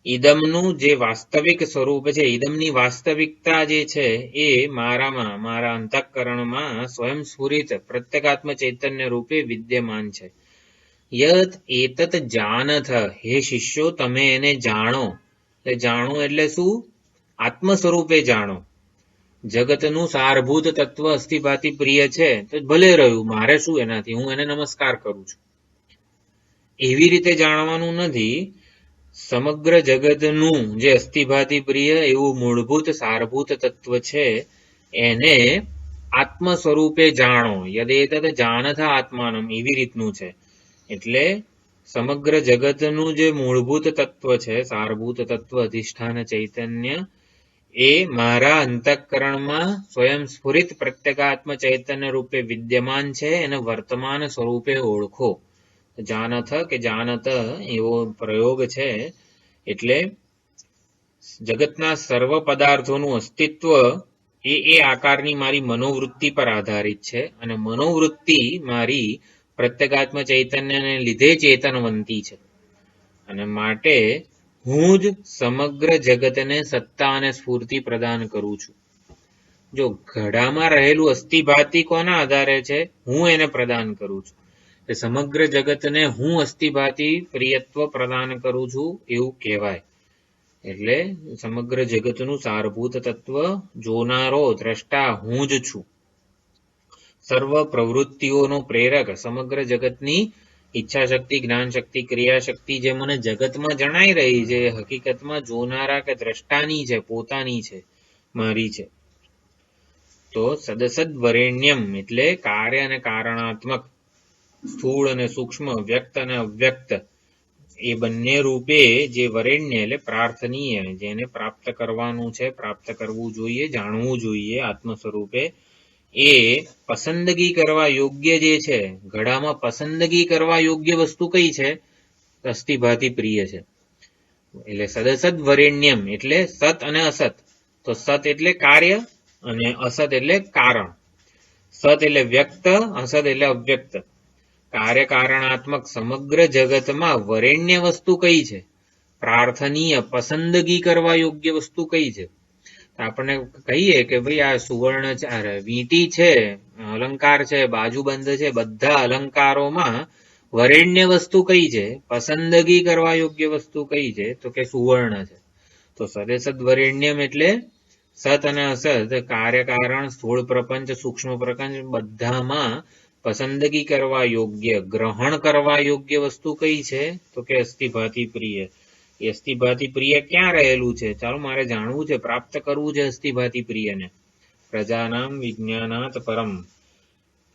ઇદમનું જે વાસ્તવિક સ્વરૂપ છે, ઇદમની વાસ્તવિકતા જે છે એ મારામાં, મારા અંતઃકરણમાં સ્વયંસ્ફુરિત પ્રત્યેગાત્મ ચૈતન્ય રૂપે વિદ્યમાન છે. યત એતત જાનથ, હે શિષ્યો તમે એને જાણો. એટલે જાણો એટલે શું? આત્મ સ્વરૂપે જાણો. જગતનું સારભૂત તત્વ અસ્થિભાતિ પ્રિય છે તો ભલે રહ્યું, મારે શું એનાથી? હું એને નમસ્કાર કરું છું એવી રીતે જાણવાનું નથી. સમગ્ર જગતનું જે અસ્થિભાતિ પ્રિય એવું મૂળભૂત સારભૂત તત્વ છે એને આત્મ સ્વરૂપે જાણો. યદેતત જાનથ આત્માનમ એવી રીતનું છે. એટલે સમગ્ર જગતનું જે મૂળભૂત તત્વ છે, સારભૂત તત્વ અધિષ્ઠાન ચૈતન્ય, એ મારા અંતઃકરણમાં સ્વયંસ્ફુરિત પ્રત્યેગાત્મ ચૈતન્ય રૂપે વિદ્યમાન છે. એને વર્તમાન સ્વરૂપે ઓળખો. જાનથ કે જાનત એવો પ્રયોગ છે. એટલે જગતના સર્વ પદાર્થોનું અસ્તિત્વ એ આકારની મારી મનોવૃત્તિ પર આધારિત છે. અને મનોવૃત્તિ મારી પ્રત્યેગાત્મ ચૈતન્યને લીધે ચેતનવંતી છે. અને માટે હું જ સમગ્ર જગતને સત્તા અને સ્ફૂર્તિ પ્રદાન કરું છું. જો ઘડામાં રહેલું અસ્થિભાતિ કોના આધારે છે? હું એને પ્રદાન કરું છું. સમગ્ર જગતને હું અસ્થિભાતિ પ્રિયત્વ પ્રદાન કરું છું એવું કહેવાય. એટલે સમગ્ર જગતનું સારભૂત તત્વ જોનારો દ્રષ્ટા હું જ છું. સર્વ પ્રવૃત્તિઓનો પ્રેરક સમગ્ર જગતની ઈચ્છા શક્તિ, જ્ઞાન શક્તિ, ક્રિયા શક્તિ જે મને જગતમાં જણાઈ રહી છે હકીકતમાં જોનારા કે દ્રષ્ટાની છે, પોતાની છે, મારી છે. તો સદસદ વરેણ્યમ એટલે કાર્ય અને કારણાત્મક, સ્થૂળ અને સૂક્ષ્મ, વ્યક્ત અને અવ્યક્ત એ બંને રૂપે જે વરેણ્ય એટલે પ્રાર્થનીય, જેને પ્રાપ્ત કરવાનું છે, પ્રાપ્ત કરવું જોઈએ, જાણવું જોઈએ આત્મ સ્વરૂપે, એ પસંદગી કરવા યોગ્ય જે છે, ઘડામાં પસંદગી કરવા યોગ્ય વસ્તુ કઈ છે? અસ્થિભાતિ પ્રિય છે. એટલે સદસદ વરેણ્યમ એટલે સત અને અસત. તો સત એટલે કાર્ય અને અસત એટલે કારણ. સત એટલે વ્યક્ત, અસત એટલે અવ્યક્ત. કાર્ય કારણાત્મક સમગ્ર જગતમાં વરેણ્ય વસ્તુ કઈ છે? પ્રાર્થનીય, પસંદગી કરવા યોગ્ય વસ્તુ કઈ છે? આપણે કહીએ કે ભાઈ આ સુવર્ણ છે, વીંટી છે, અલંકાર છે, બાજુબંધ છે, બધા અલંકારોમાં વરેણ્ય વસ્તુ કઈ છે? પસંદગી કરવા યોગ્ય વસ્તુ કઈ છે? તો કે સુવર્ણ છે. તો સદસદ વરેણ્યમ એટલે સત અને અસત, કાર્યકારણ, સ્થૂળ પ્રપંચ, સૂક્ષ્મ પ્રપંચ બધામાં પસંદગી કરવા યોગ્ય, ગ્રહણ કરવા યોગ્ય વસ્તુ કઈ છે? તો કે અસ્થિભાતિ પ્રિય. એ અસ્થિભાતિ પ્રિય ક્યાં રહેલું છે? ચાલો મારે જાણવું છે, પ્રાપ્ત કરવું છે અસ્થિભાતિ પ્રિયને. પ્રજાનામ વિજ્ઞાનાત પરમ.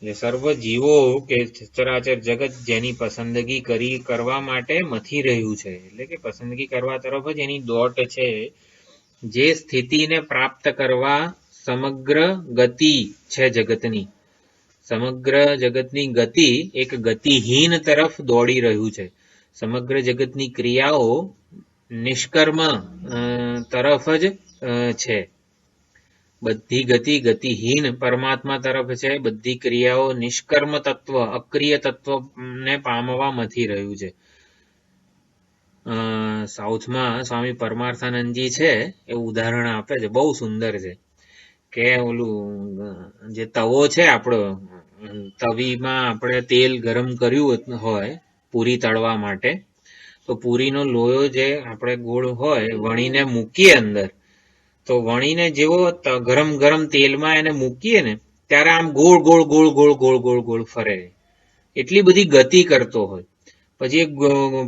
એટલે સર્વ જીવો કે ચરાચર જગત જેની પસંદગી કરવા માટે મથી રહ્યું છે, એટલે કે પસંદગી કરવા તરફ જ એની દોટ છે, જે સ્થિતિને પ્રાપ્ત કરવા સમગ્ર ગતિ છે જગતની. સમગ્ર જગતની ગતિ એક ગતિહીન તરફ દોડી રહ્યું છે. સમગ્ર જગતની ક્રિયાઓ નિષ્કર્મ તરફ જ છે. બધી ગતિ ગતિહીન પરમાત્મા તરફ છે. બધી ક્રિયાઓ નિષ્કર્મ તત્વ, અક્રિય તત્વને પામવા મથી રહ્યું છે. સાઉથમાં સ્વામી પરમાર્થાનંદજી છે એ ઉદાહરણ આપે છે, બહુ સુંદર છે. કે ઓલું જે તવો છે આપણો, તવીમાં આપણે તેલ ગરમ કર્યું હોય પૂરી તળવા માટે, તો પૂરીનો લોયો જે આપણે ગોળ હોય વણીને મૂકીએ અંદર, તો વણીને જેવો ગરમ ગરમ તેલમાં એને મૂકીએ ને ત્યારે આમ ગોળ ગોળ ગોળ ગોળ ગોળ ગોળ ગોળ ફરે, એટલી બધી ગતિ કરતો હોય. પછી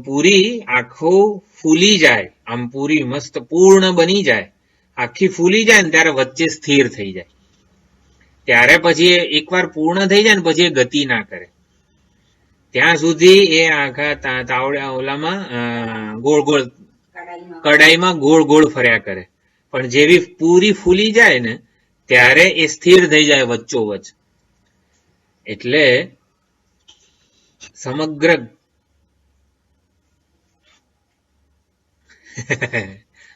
પૂરી આખો ફૂલી જાય, આમ પૂરી મસ્ત પૂર્ણ બની જાય, આખી ફૂલી જાય ને ત્યારે વચ્ચે સ્થિર થઈ જાય. ત્યારે પછી એકવાર પૂર્ણ થઈ જાય ને પછી એ ગતિ ના કરે, ત્યાં સુધી એ આખા તાવડા ઓલામાં ગોળ ગોળ કડાઈમાં ગોળ ગોળ ફર્યા કરે. પણ જેવી પૂરી ફૂલી જાય ને ત્યારે એ સ્થિર થઈ જાય વચ્ચોવચ. એટલે સમગ્ર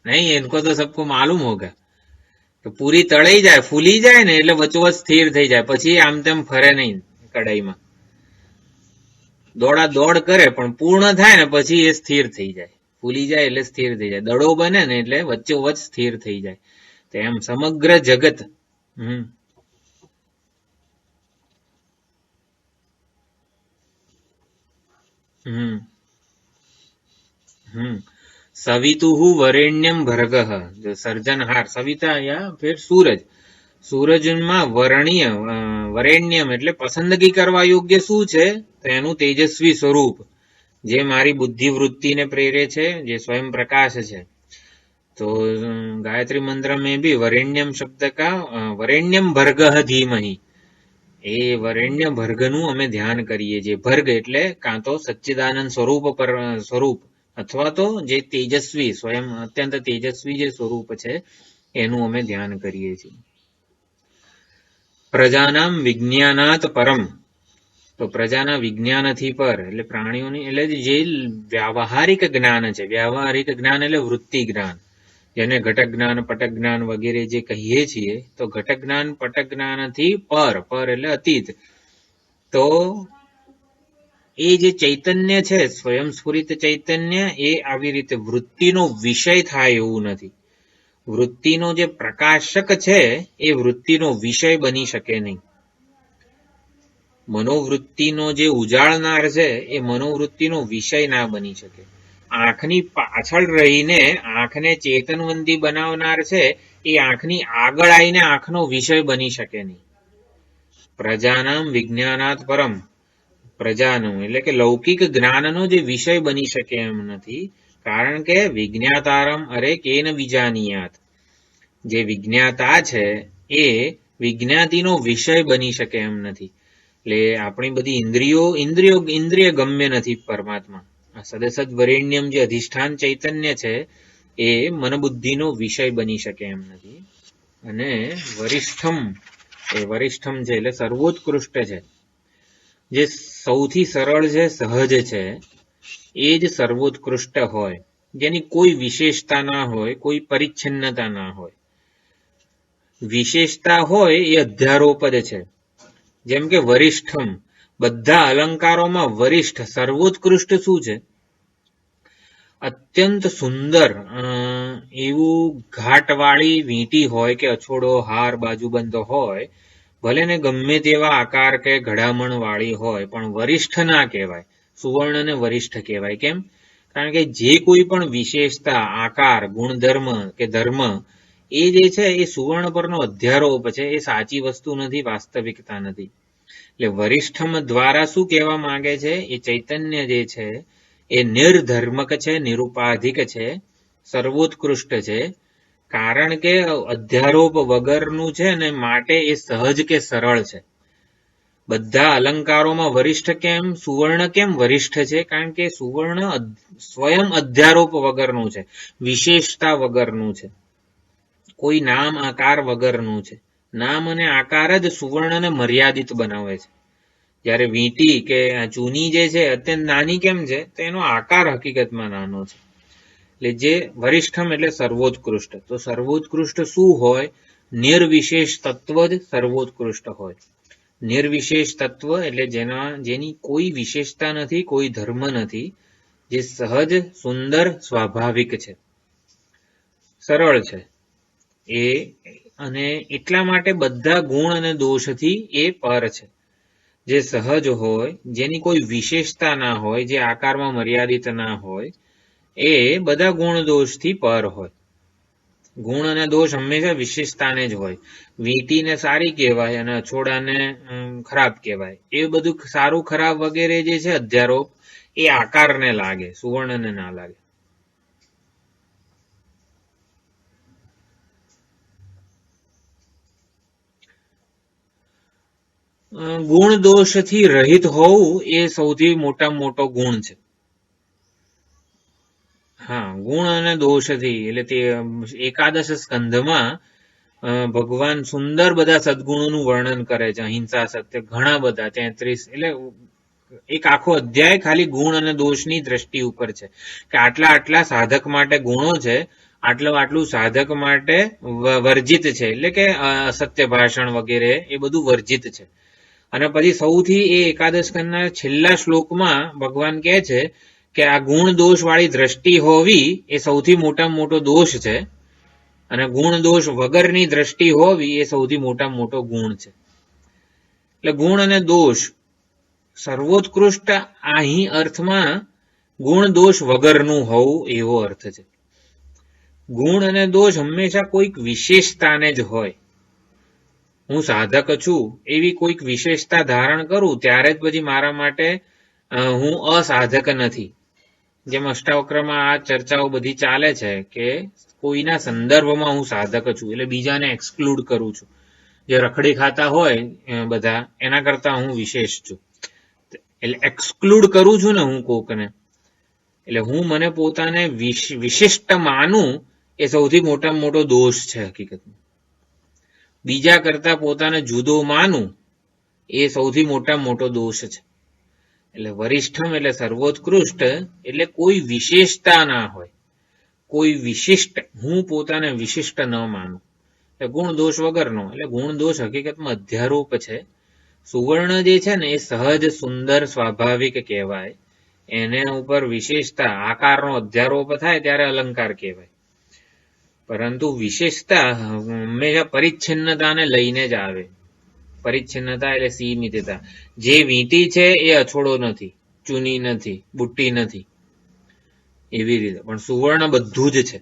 નહીં, इनको तो सबको मालूम होगा. તો પૂરી તળાઈ જાય, ફૂલી જાય ને એટલે વચ્ચોવચ સ્થિર થઈ જાય, પછી આમ તેમ ફરે નહીં કડાઈમાં, દોડા દોડ કરે પણ પૂર્ણ થાય ને પછી એ સ્થિર થઈ જાય. ફૂલી જાય એટલે સ્થિર થઈ જાય, દડો બને ને એટલે વચ્ચોવચ સ્થિર થઈ જાય. તો એમ સમગ્ર જગત સવિતુહુ વરેણ્યમ ભર્ગઃ, જો સર્જનહાર, સવિતા યા ફિર સૂરજ. સૂરજમાં વરેણ્યમ એટલે પસંદગી કરવા યોગ્ય શું છે? તો એનું તેજસ્વી સ્વરૂપ, જે મારી બુદ્ધિ વૃત્તિને પ્રેરે છે, જે સ્વયં પ્રકાશ છે. તો ગાયત્રી મંત્ર में भी वरेण्यम शब्द का वरेण्यम भर्ग धीमहि, એ વરેણ્ય ભર્ગનું અમે ધ્યાન કરીએ છીએ. ભર્ગ એટલે કાં તો સચ્ચિદાનંદ સ્વરૂપ અથવા તો જે તેજસ્વી, સ્વયં અત્યંત તેજસ્વી જે સ્વરૂપ છે એનું અમે ધ્યાન કરીએ છીએ. પ્રજાનામ વિજ્ઞાનાત પરમ, તો પ્રજાના વિજ્ઞાનથી પર એટલે પ્રાણીઓની, એટલે જે વ્યાવહારિક જ્ઞાન છે, વ્યાવહારિક જ્ઞાન એટલે વૃત્તિ જ્ઞાન, જેને ઘટક જ્ઞાન, પટક જ્ઞાન વગેરે જે કહીએ છીએ, તો ઘટક જ્ઞાન પટક જ્ઞાનથી પર એટલે અતીત. તો એ જે ચૈતન્ય છે, સ્વયંસ્ફુરિત ચૈતન્ય, એ આવી રીતે વૃત્તિનો વિષય થાય એવું નથી. વૃત્તિનો જે પ્રકાશક છે એ વૃત્તિનો વિષય બની શકે નહીં. મનોવૃત્તિનો જે ઉજાળનાર છે એ મનોવૃત્તિનો વિષય ના બની શકે. આંખની પાછળ રહીને આંખને ચેતનવંતી બનાવનાર છે એ આંખની આગળ આવીને આંખનો વિષય બની શકે નહીં. પ્રજાનામ વિજ્ઞાનાત પરમ, પ્રજાનું એટલે કે લૌકિક જ્ઞાનનો જે વિષય બની શકે એમ નથી. કારણ કે વિજ્ઞાતારમ અરે કેન વિજાનીયાત, જે વિજ્ઞાતા છે એ વિજ્ઞાતિનો વિષય બની શકે એમ નથી. એટલે આપણી બધી ઇન્દ્રિય ગમ્ય નથી પરમાત્મા. આ સદસદ વરેણ્યમ જે અધિષ્ઠાન ચૈતન્ય છે એ મનબુદ્ધિનો વિષય બની શકે એમ નથી. અને વરિષ્ઠમ, એ વરિષ્ઠમ છે એટલે સર્વોત્કૃષ્ટ છે, જે સૌથી સરળ છે, સહજ છે, એ જ સર્વોત્કૃષ્ટ હોય, જેની કોઈ વિશેષતા ના હોય, કોઈ પરિચ્છિન્નતા ના હોય. વિશેષતા હોય એ અધ્યારોપદ છે. જેમ કે વરિષ્ઠમ, બધા અલંકારોમાં વરિષ્ઠ સર્વોત્કૃષ્ટ શું છે? અત્યંત સુંદર એવું ઘાટવાળી વીંટી હોય કે અછોડો હાર બાજુબંધ હોય, ભલે ને ગમે તેવા આકાર કે ઘડામણ વાળી હોય, પણ વરિષ્ઠ ના કહેવાય. સુવર્ણને વરિષ્ઠ કહેવાય. કેમ? કારણ કે જે કોઈ પણ વિશેષતા, આકાર, ગુણધર્મ કે ધર્મ એ જે છે એ સુવર્ણ પરનો અધ્યારોપ છે, એ સાચી વસ્તુ નથી, વાસ્તવિકતા નથી. એટલે વરિષ્ઠમ દ્વારા શું કહેવા માંગે છે? એ ચૈતન્ય જે છે એ નિર્ધર્મક છે, નિરુપાધિક છે, સર્વોત્કૃષ્ટ છે. કારણ કે અધ્યારોપ વગરનું છે ને, માટે એ સહજ કે સરળ છે. બધા અલંકારોમાં વરિષ્ઠ કેમ, સુવર્ણ કેમ વરિષ્ઠ છે? કારણ કે સુવર્ણ સ્વયં અધ્યારોપ વગરનું છે, વિશેષતા વગરનું છે, કોઈ નામ આકાર વગરનું છે. નામ અને આકાર જ સુવર્ણને મર્યાદિત બનાવે છે. જ્યારે વીંટી કે ચૂની જે છે અત્યંત નાની કેમ છે? તો એનો આકાર હકીકતમાં નાનો છે. એટલે જે વરિષ્ઠમ એટલે સર્વોત્કૃષ્ટ. તો સર્વોત્કૃષ્ટ શું હોય? નિર્વિશેષ તત્વ જ સર્વોત્કૃષ્ટ હોય. નિર્વિશેષ તત્વ એટલે જેની કોઈ વિશેષતા નથી, કોઈ ધર્મ નથી, જે સહજ, સુંદર, સ્વાભાવિક છે, સરળ છે. એ અને એટલા માટે બધા ગુણ અને દોષથી એ પર છે. જે સહજ હોય, જેની કોઈ વિશેષતા ના હોય, જે આકારમાં મર્યાદિત ના હોય, એ બધા ગુણ દોષથી પર હોય. ગુણ અને દોષ હંમેશા વિશેષતાને જ હોય. વીંટીને સારી કહેવાય અને અછોડાને ખરાબ કહેવાય. એ બધું સારું ખરાબ વગેરે જે છે અધ્યારોપ, એ આકારને લાગે, સુવર્ણને ના લાગે. ગુણ દોષથી રહિત હોવું એ સૌથી મોટામાં મોટો ગુણ છે. હા, ગુણ અને દોષથી એટલે તે એકાદશ સ્કંધમાં ભગવાન સુંદર બધા સદગુણોનું વર્ણન કરે છે. અહિંસા, સત્ય, ઘણા બધા 33, એટલે એક આખો અધ્યાય ખાલી ગુણ અને દોષની દ્રષ્ટિ ઉપર છે કે આટલા આટલા સાધક માટે ગુણો છે, આટલું સાધક માટે વર્જિત છે, એટલે કે અસત્ય ભાષણ વગેરે એ બધું વર્જિત છે. અને પછી સૌથી એ એકાદશ સ્કંદના છેલ્લા શ્લોકમાં ભગવાન કહે છે કે આ ગુણ દોષ વાળી દ્રષ્ટિ હોવી એ સૌથી મોટામાં મોટો દોષ છે, અને ગુણ દોષ વગરની દ્રષ્ટિ હોવી એ સૌથી મોટામાં મોટો ગુણ છે. એટલે ગુણ અને દોષ સર્વોત્કૃષ્ટ અહીં અર્થમાં ગુણ દોષ વગરનું હોવું એવો અર્થ છે. ગુણ અને દોષ હંમેશા કોઈક વિશેષતાને જ હોય. હું સાધક છું એવી કોઈક વિશેષતા ધારણ કરું ત્યારે જ પછી મારા માટે હું અસાધક નથી. જેમ અષ્ટાવક્રમાં આ ચર્ચાઓ બધી ચાલે છે કે કોઈના સંદર્ભમાં હું સાધક છું એટલે બીજાને એક્સક્લુડ કરું છું. જે રખડી ખાતા હોય બધા એના કરતા હું વિશેષ છું, એટલે એક્સક્લુડ કરું છું ને હું કોકને. એટલે હું મને પોતાને વિશિષ્ટ માનું એ સૌથી મોટામાં મોટો દોષ છે હકીકતમાં. બીજા કરતા પોતાને જુદો માનું એ સૌથી મોટામાં મોટો દોષ છે. એટલે વરિષ્ઠમ એટલે સર્વોત્કૃષ્ટ એટલે કોઈ વિશેષતા ના હોય, કોઈ વિશિષ્ટ, હું પોતાને વિશિષ્ટ ન માનું. એટલે ગુણ દોષ વગરનો. એટલે ગુણ દોષ હકીકતમાં અધ્યારોપ છે, સુવર્ણ જે છે ને એ સહજ સુંદર સ્વાભાવિક કહેવાય. એને ઉપર વિશેષતા આકારનો અધ્યારોપ થાય ત્યારે અલંકાર કહેવાય. પરંતુ વિશેષતા હંમેશા પરિચ્છિન્નતાને લઈને જ આવે. પરિચ્છિન્નતા એટલે સીમિતતા. જે વીંટી છે એ અછોડો નથી, ચૂની નથી, બુટ્ટી નથી, એવી રીતે. પણ સુવર્ણ બધું જ છે.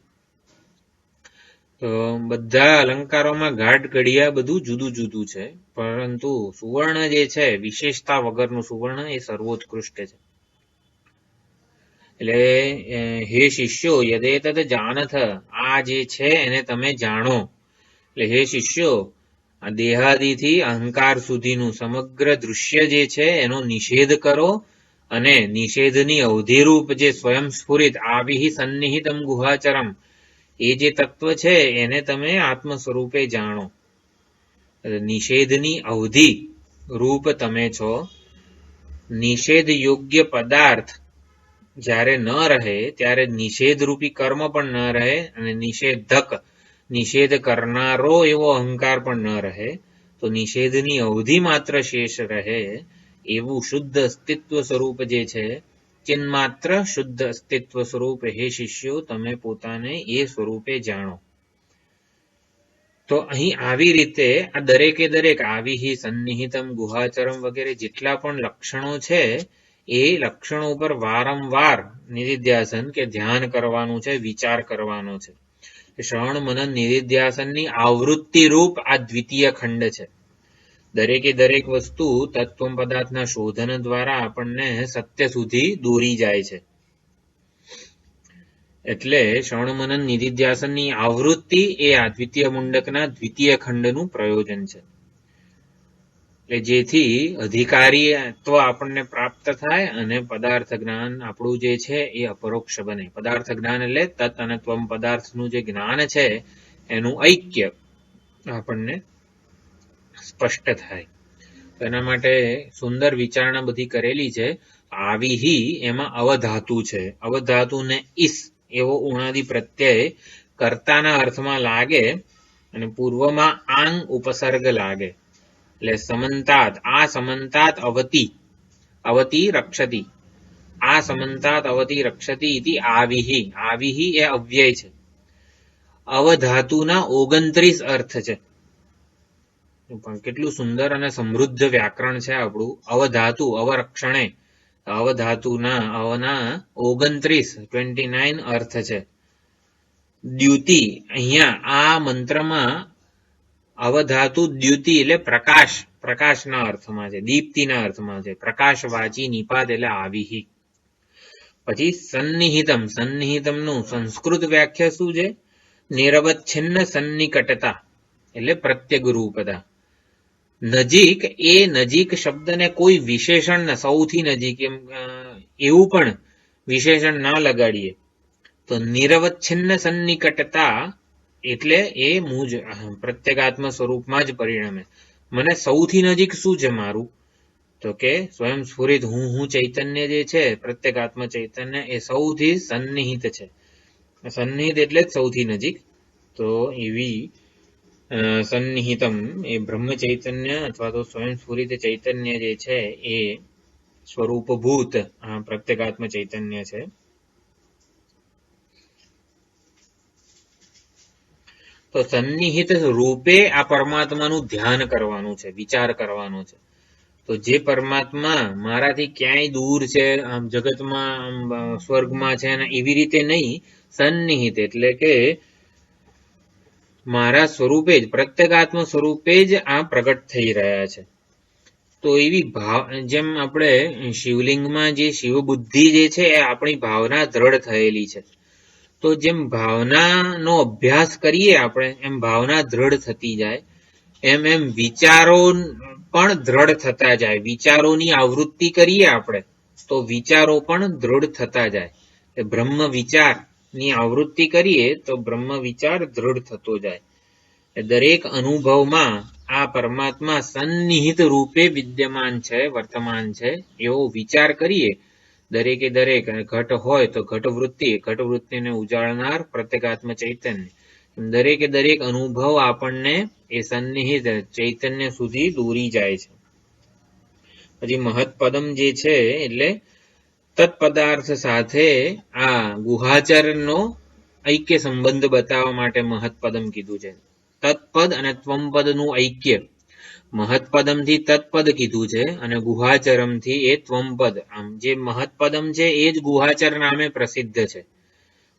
તો બધા અલંકારોમાં ઘાટ ઘડિયા બધું જુદું જુદું છે, પરંતુ સુવર્ણ જે છે વિશેષતા વગરનું સુવર્ણ એ સર્વોત્કૃષ્ટ છે. એટલે હે શિષ્યો યદેતદ જાનથ, આ જે છે એને તમે જાણો. એટલે હે શિષ્યો, આ દેહાદિથી અહંકાર સુધીનું સમગ્ર દૃશ્ય જે છે એનો નિષેધ કરો, અને નિષેધની અવધિરૂપ જે સ્વયં સ્ફુરિત આવિહિ સન્નિહિતમ ગુહાચરમ, એ જે તત્વ છે એને તમે આત્મ સ્વરૂપે જાણો. નિષેધની અવધિ રૂપ તમે છો. નિષેધ યોગ્ય પદાર્થ જ્યારે ન રહે ત્યારે નિષેધ રૂપી કર્મ પણ ન રહે, અને નિષેધક નિષેધ કરનારો એવો અહંકાર પણ ન રહે. તો નિષેધની અવધિ માત્ર શેષ રહે એવું શુદ્ધ અસ્તિત્વ સ્વરૂપ જે છે, ચિન્માત્ર શુદ્ધ અસ્તિત્વ સ્વરૂપ હે શિષ્યો તમે પોતાને એ સ્વરૂપે જાણો. તો અહીં આવી રીતે આ દરેકે દરેક આવિહિ સન્નિહિતમ ગુહાચરમ વગેરે જેટલા પણ લક્ષણો છે એ લક્ષણો ઉપર વારંવાર નિધિધ્યાસન કે ધ્યાન કરવાનું છે, વિચાર કરવાનો છે. શ્રવણ મનન નિધિધ્યાસનની આવૃત્તિ રૂપ આ દ્વિતીય ખંડ છે. દરેકે દરેક વસ્તુ તત્વ પદાર્થના શોધન દ્વારા આપણને સત્ય સુધી દોરી જાય છે. એટલે શ્રવણ મનન નિધિધ્યાસનની આવૃત્તિ એ આ દ્વિતીય મુંડકના દ્વિતીય ખંડનું પ્રયોજન છે. એટલે જેથી અધિકારીત્વ આપણને પ્રાપ્ત થાય અને પદાર્થ જ્ઞાન આપણું જે છે એ અપરોક્ષ બને. પદાર્થ જ્ઞાન એટલે તત અને ત્વમ પદાર્થનું જે જ્ઞાન છે એનું ઐક્ય આપણને સ્પષ્ટ થાય. એના માટે સુંદર વિચારણા બધી કરેલી છે. આવિહિ એમાં અવધાતુ છે. અવધાતુને ઈસ એવો ઉણાદી પ્રત્યય કર્તાના અર્થમાં લાગે અને પૂર્વમાં આંગ ઉપસર્ગ લાગે. એટલે સમંતાત, આ સમંતાત અવતી, અવતી રક્ષતી, આ સમંતાત અવતી રક્ષતી ઇતિ આવિહિ. આવિહિ એ અવ્યય છે. અવધાતુના 29 અર્થ છે. પણ કેટલું સુંદર અને સમૃદ્ધ વ્યાકરણ છે આપણું. અવધાતુ અવરક્ષણે, અવધાતુના અવના 29 અર્થ છે. દ્યુતિ, અહીંયા આ મંત્રમાં અવધાતુ દ્યુતિ એટલે પ્રકાશ, પ્રકાશના અર્થમાં છે, દીપ્તિના અર્થમાં છે. પ્રકાશવાચી નિપાત એટલે આવિહિ. પછી સન્નિહિતમ, સન્નિહિતમનું સંસ્કૃત વ્યાખ્યા શું છે? નિરવચ્છિન્ન સન્નિકટતા એટલે પ્રત્યગ રૂપતા. નજીક, એ નજીક શબ્દને કોઈ વિશેષણ, સૌથી નજીક એમ એવું પણ વિશેષણ ના લગાડીએ. તો નિરવચ્છિન્ન સન્નિકટતા એટલે એ મુજ પ્રત્યેગાત્મ સ્વરૂપમાં જ પરિણમે. મને સૌથી નજીક શું છે મારું? તો કે સ્વયં સ્ફુરિત હું ચૈતન્ય જે છે, પ્રત્યેગાત્મ ચૈતન્ય એ સૌથી સન્નિહિત છે. સન્નિહિત એટલે જ સૌથી નજીક. તો એવી સન્નિહિતમ એ બ્રહ્મ ચૈતન્ય અથવા તો સ્વયં સ્ફુરિત ચૈતન્ય જે છે એ સ્વરૂપભૂત પ્રત્યેગાત્મ ચૈતન્ય છે. તો સન્નિહિત રૂપે આ પરમાત્માનું ધ્યાન કરવાનું છે, વિચાર કરવાનો છે. તો જે પરમાત્મા મારાથી ક્યાંય દૂર છે, આમ જગતમાં સ્વર્ગમાં છે, અને એવી રીતે નહીં, સન્નિહિત એટલે કે મારા સ્વરૂપે જ, પ્રત્યેગાત્મ સ્વરૂપે જ આ પ્રગટ થઈ રહ્યા છે. તો એવી ભાવ, જેમ આપણે શિવલિંગમાં જે શિવ બુદ્ધિ જે છે એ આપણી ભાવના દ્રઢ થયેલી છે. તો જેમ ભાવનાનો અભ્યાસ કરીએ આપણે, એમ ભાવના દ્રઢ થતી જાય, એમ એમ વિચારો પણ દ્રઢ થતા જાય. વિચારોની આવૃત્તિ કરીએ આપણે તો વિચારો પણ દ્રઢ થતા જાય. બ્રહ્મ વિચારની આવૃત્તિ કરીએ તો બ્રહ્મ વિચાર દ્રઢ થતો જાય. દરેક અનુભવમાં આ પરમાત્મા સન્નિહિત રૂપે વિદ્યમાન છે, વર્તમાન છે, એવો વિચાર કરીએ. દરેકે દરેક ઘટ હોય તો ઘટવૃત્તિ, ઘટવૃત્તિને ઉજાળનાર પ્રત્યેગાત્મ ચૈતન્ય. દરેકે દરેક અનુભવ આપણને એ સન્નિહિત ચૈતન્ય સુધી દોરી જાય છે. હજી મહત્પદમ જે છે એટલે તત્પદાર્થ સાથે આ ગુહાચરનો ઐક્ય સંબંધ બતાવવા માટે મહત્પદમ કીધું છે. તત્પદ અને ત્વમપદનું ઐક્ય મહત્પદમથી તત્પદ કીધું છે અને ગુહાચરમથી એ ત્વમપદ. આમ જે મહત્પદમ છે એ જ ગુહાચર નામે પ્રસિદ્ધ છે.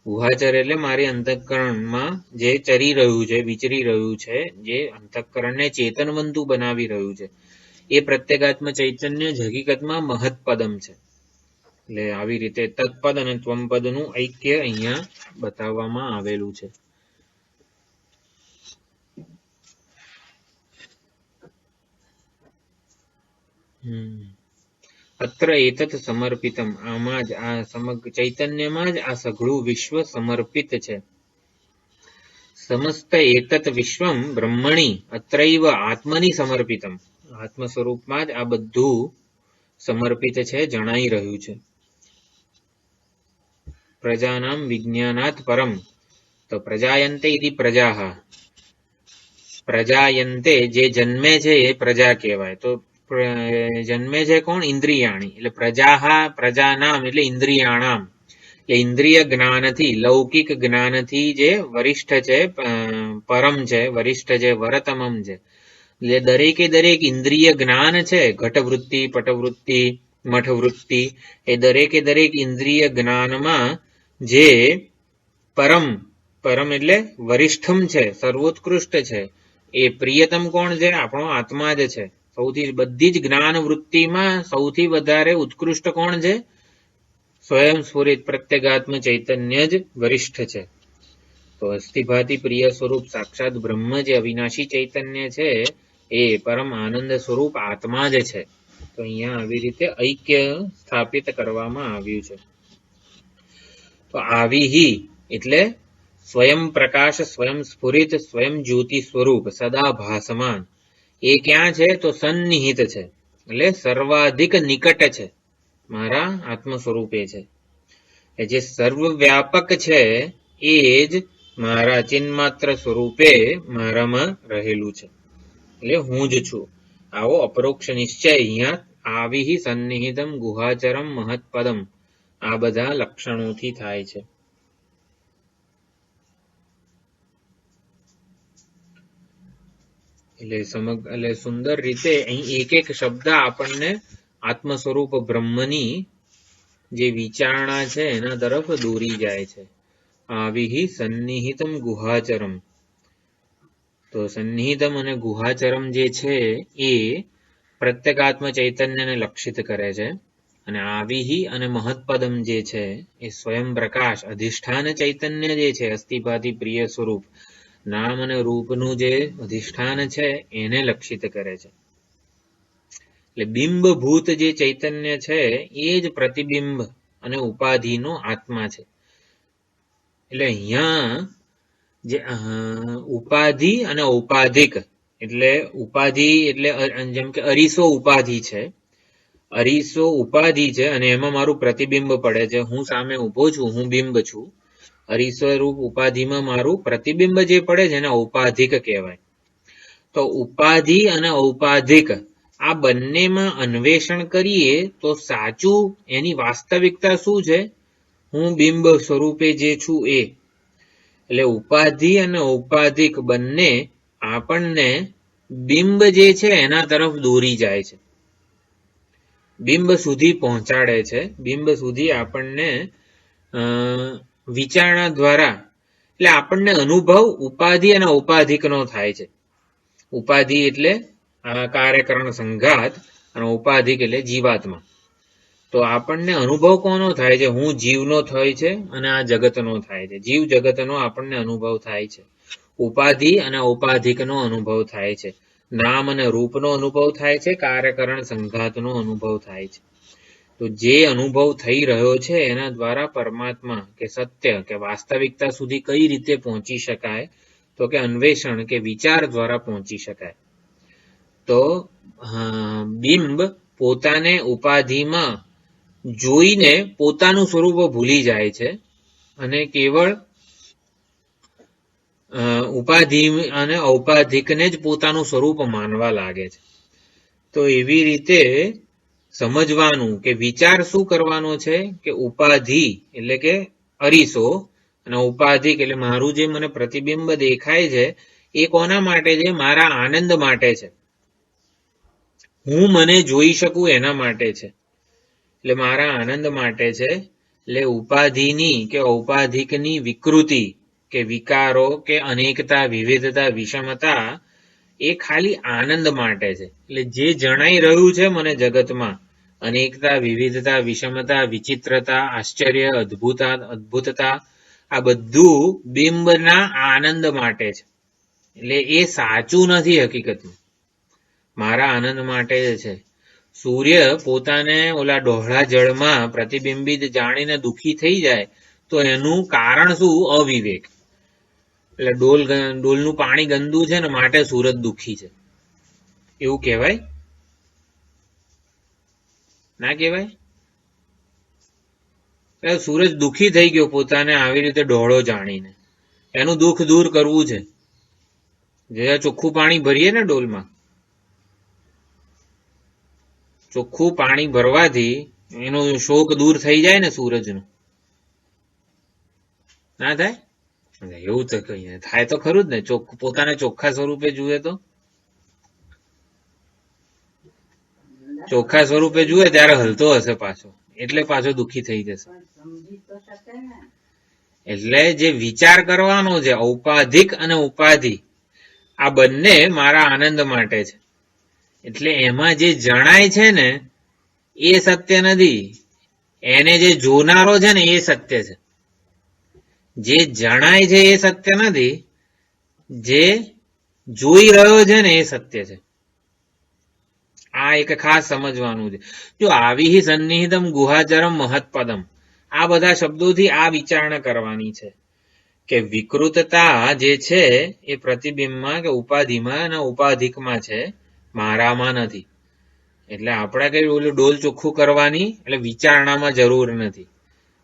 ગુહાચર એટલે મારી અંતઃકરણમાં જે ચરી રહ્યું છે, વિચરી રહ્યું છે, જે અંતઃકરણને ચેતનવંતુ બનાવી રહ્યું છે, એ પ્રત્યેગાત્મ ચૈતન્ય જ હકીકતમાં મહત્પદમ છે. એટલે આવી રીતે તત્પદ અને ત્વમપદનું ઐક્ય અહીંયા બતાવવામાં આવેલું છે. અત્ર એતત સમર્પિતમ, આમાં જ આ સમગ્ર ચૈતન્યમાં જ આ સઘળું વિશ્વ સમર્પિત છે. સમસ્ત એતત વિશ્વમ બ્રહ્મણી અત્રૈવ આત્મની સમર્પિતમ, આત્મ સ્વરૂપમાં જ આ બધું સમર્પિત છે, જણાઈ રહ્યું છે. પ્રજાનામ વિજ્ઞાનાત પરમ, તો પ્રજાયંતે ઇતિ પ્રજાહ, પ્રજાયંતે જે જન્મે છે એ પ્રજા કહેવાય. તો જન્મે છે કોણ? ઇન્દ્રિયાણી. એટલે પ્રજાનામ એટલે ઇન્દ્રિયાણામ, એટલે ઇન્દ્રિય જ્ઞાનથી, લૌકિક જ્ઞાનથી જે વરિષ્ઠ છે, પરમ છે, વરિષ્ઠ છે, વરતમમ છે. એટલે દરેકે દરેક ઇન્દ્રિય જ્ઞાન છે, ઘટવૃત્તિ, પટવૃત્તિ, મઠવૃત્તિ, એ દરેકે દરેક ઇન્દ્રિય જ્ઞાનમાં જે પરમ, પરમ એટલે વરિષ્ઠમ છે, સર્વોત્કૃષ્ટ છે, એ પ્રિયતમ કોણ છે? આપણો આત્મા જ છે. સૌથી બધી જ જ્ઞાન વૃત્તિમાં સૌથી વધારે ઉત્કૃષ્ટ કોણ છે? સ્વયં સ્ફુરિત પ્રત્યેગાત્મ ચૈતન્ય જ વરિષ્ઠ છે. તો અસ્થિભાતિ પ્રિય સ્વરૂપ સાક્ષાત બ્રહ્મ જે અવિનાશી ચૈતન્ય છે એ પરમ આનંદ સ્વરૂપ આત્મા જ છે. તો અહીંયા આવી રીતે ઐક્ય સ્થાપિત કરવામાં આવ્યું છે. તો આવી એટલે સ્વયં પ્રકાશ, સ્વયં સ્ફુરિત, સ્વયં જ્યોતિ સ્વરૂપ, સદા ભાસમાન, એ ક્યાં છે? તો સન્નિહિત છે, એટલે સર્વાધિક નિકટ છે, મારા આત્મ સ્વરૂપે છે. એ જે સર્વવ્યાપક છે એ જ મારા ચિન્માત્ર સ્વરૂપે મારામાં રહેલું છે, એટલે હું જ છું. આવો અપરોક્ષ નિશ્ચય અહીંયા આવી સન્નિહિતમ ગુહાચરમ મહત્પદમ આ બધા લક્ષણોથી થાય છે. એટલે સુંદર રીતે અહીં એક એક શબ્દ આપણને આત્મ સ્વરૂપ બ્રહ્મની જે વિચારણા છે એના તરફ દોરી જાય છે. આવી સન્નિહિતમ ગુહાચરમ, તો સન્નિહિતમ અને ગુહાચરમ જે છે એ પ્રત્યેગાત્મ ચૈતન્યને લક્ષિત કરે છે. અને આવી અને મહત્પદમ જે છે એ સ્વયં પ્રકાશ અધિષ્ઠાન ચૈતન્ય જે છે, અસ્થિભાતિ પ્રિય સ્વરૂપ, નામ અને રૂપનું જે અધિષ્ઠાન છે એને લક્ષિત કરે છે. એટલે બિંબભૂત જે ચૈતન્ય છે એ જ પ્રતિબિંબ અને ઉપાધિનો આત્મા છે. એટલે અહીંયા જે ઉપાધિ અને ઔપાધિક, એટલે ઉપાધિ એટલે જેમ કે અરીસો ઉપાધિ છે, અરીસો ઉપાધિ છે અને એમાં મારું પ્રતિબિંબ પડે છે, હું સામે ઉભો છું, હું બિંબ છું. અરીસો રૂપ ઉપાધિમાં મારું પ્રતિબિંબ જે પડે છે એને ઔપાધિક કહેવાય. તો ઉપાધિ અને ઔપાધિક આ બંનેમાં અન્વેષણ કરીએ તો સાચું એની વાસ્તવિકતા શું છે? હું બિંબ સ્વરૂપે જે છું એ. એટલે ઉપાધિ અને ઔપાધિક બંને આપણને બિંબ જે છે એના તરફ દોરી જાય છે, બિંબ સુધી પહોંચાડે છે. બિંબ સુધી આપણને વિચારણા દ્વારા, એટલે આપણને અનુભવ ઉપાધિ અને ઔપાધિકનો થાય છે. ઉપાધિ એટલે કાર્યકરણ સંઘાત અને ઔપાધિક એટલે જીવાત્મા. તો આપણને અનુભવ કોનો થાય છે? હું જીવનો થાય છે અને આ જગતનો થાય છે. જીવ જગતનો આપણને અનુભવ થાય છે. ઉપાધિ અને ઔપાધિકનો અનુભવ થાય છે. નામ અને રૂપનો અનુભવ થાય છે, કાર્યકરણ સંઘાતનો અનુભવ થાય છે. તો જે અનુભવ થઈ રહ્યો છે એના દ્વારા પરમાત્મા કે સત્ય કે વાસ્તવિકતા સુધી કઈ રીતે પહોંચી શકાય? તો કે અન્વેષણ કે વિચાર દ્વારા પહોંચી શકાય. તો બિંબ પોતાને ઉપાધિમાં જોઈને પોતાનું સ્વરૂપ ભૂલી જાય છે અને કેવળ ઉપાધિ અને ઔપાધિકને જ પોતાનું સ્વરૂપ માનવા લાગે છે. તો એવી રીતે સમજવાનું કે વિચાર શું કરવાનો છે કે ઉપાધિ એટલે કે અરીસો અને ઉપાધિક એટલે મારું જે મને પ્રતિબિંબ દેખાય છે એ કોના માટે છે? મારા આનંદ માટે છે, હું મને જોઈ શકું એના માટે છે, એટલે મારા આનંદ માટે છે. એટલે ઉપાધિની કે ઔપાધિકની વિકૃતિ કે વિકારો કે અનેકતા, વિવિધતા, વિષમતા એ ખાલી આનંદ માટે છે. એટલે જે જણાઈ રહ્યું છે મને જગતમાં, અનેકતા, વિવિધતા, વિષમતા, વિચિત્રતા, આશ્ચર્ય, અદ્ભુતતા, આ બધું બિંબના આનંદ માટે છે. એટલે એ સાચું નથી હકીકતમાં, મારા આનંદ માટે છે. સૂર્ય પોતાને ઓલા ડહોળા જળમાં પ્રતિબિંબિત જાણીને દુઃખી થઈ જાય તો એનું કારણ શું? અવિવેક. એટલે ડોલનું પાણી ગંદુ છે ને માટે સૂરજ દુઃખી છે, એવું કહેવાય? ના કહેવાય. એટલે સૂરજ દુઃખી થઈ ગયો પોતાને આવી રીતે ડહોળો જાણીને, એનું દુઃખ દૂર કરવું છે. જે ચોખ્ખું પાણી ભરીએ ને ડોલમાં, ચોખ્ખું પાણી ભરવાથી એનો શોક દૂર થઈ જાય ને સૂરજનો, ના થાય? એવું તો કઈ થાય તો ખરું જ ને. પોતાને ચોખ્ખા સ્વરૂપે જુએ તો, ચોખ્ખા સ્વરૂપે જુએ ત્યારે હલતો હશે પાછો, એટલે પાછો દુઃખી થઈ જશે. એટલે જે વિચાર કરવાનો છે ઔપાધિક અને ઉપાધિ, આ બંને મારા આનંદ માટે છે. એટલે એમાં જે જણાય છે ને એ સત્ય નથી, એને જે જોનારો છે ને એ સત્ય છે. જે જણાય છે એ સત્ય નથી, જે જોઈ રહ્યો છે ને એ સત્ય છે. આ એક ખાસ સમજવાનું છે. જો આવી સન્નિહિતમ ગુહાચરમ મહત્પદમ, આ બધા શબ્દોથી આ વિચારણા કરવાની છે કે વિકૃતતા જે છે એ પ્રતિબિંબમાં કે ઉપાધિમાં અને ઉપાધિકમાં છે, મારામાં નથી. એટલે આપણે કઈ ઓલું ડોલ ચોખ્ખું કરવાની એટલે વિચારણામાં જરૂર નથી.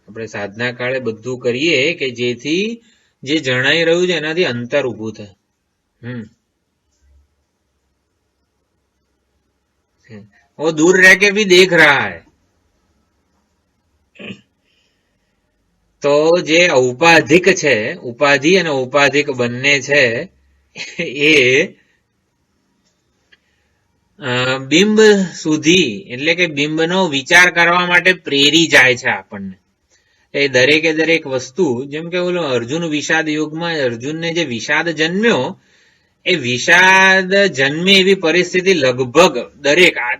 આપણે સાધના કાળે બધું કરીએ કે જેથી જે જણાઈ રહ્યું છે એનાથી અંતર ઉભું થાય. वो दूर रह के भी देख रहा है. તો જે ઔપાધિક છે, ઉપાધિ અને ઔપાધિક બંને છે એ બિંબ સુધી એટલે કે બિંબનો વિચાર કરવા માટે પ્રેરી જાય છે આપણને. એ દરેકે દરેક વસ્તુ, જેમ કે ઓલો અર્જુન વિષાદ યુગમાં અર્જુનને જે વિષાદ જન્મ્યો, એ વિષાદ જન્મે એવી પરિસ્થિતિ લગભગ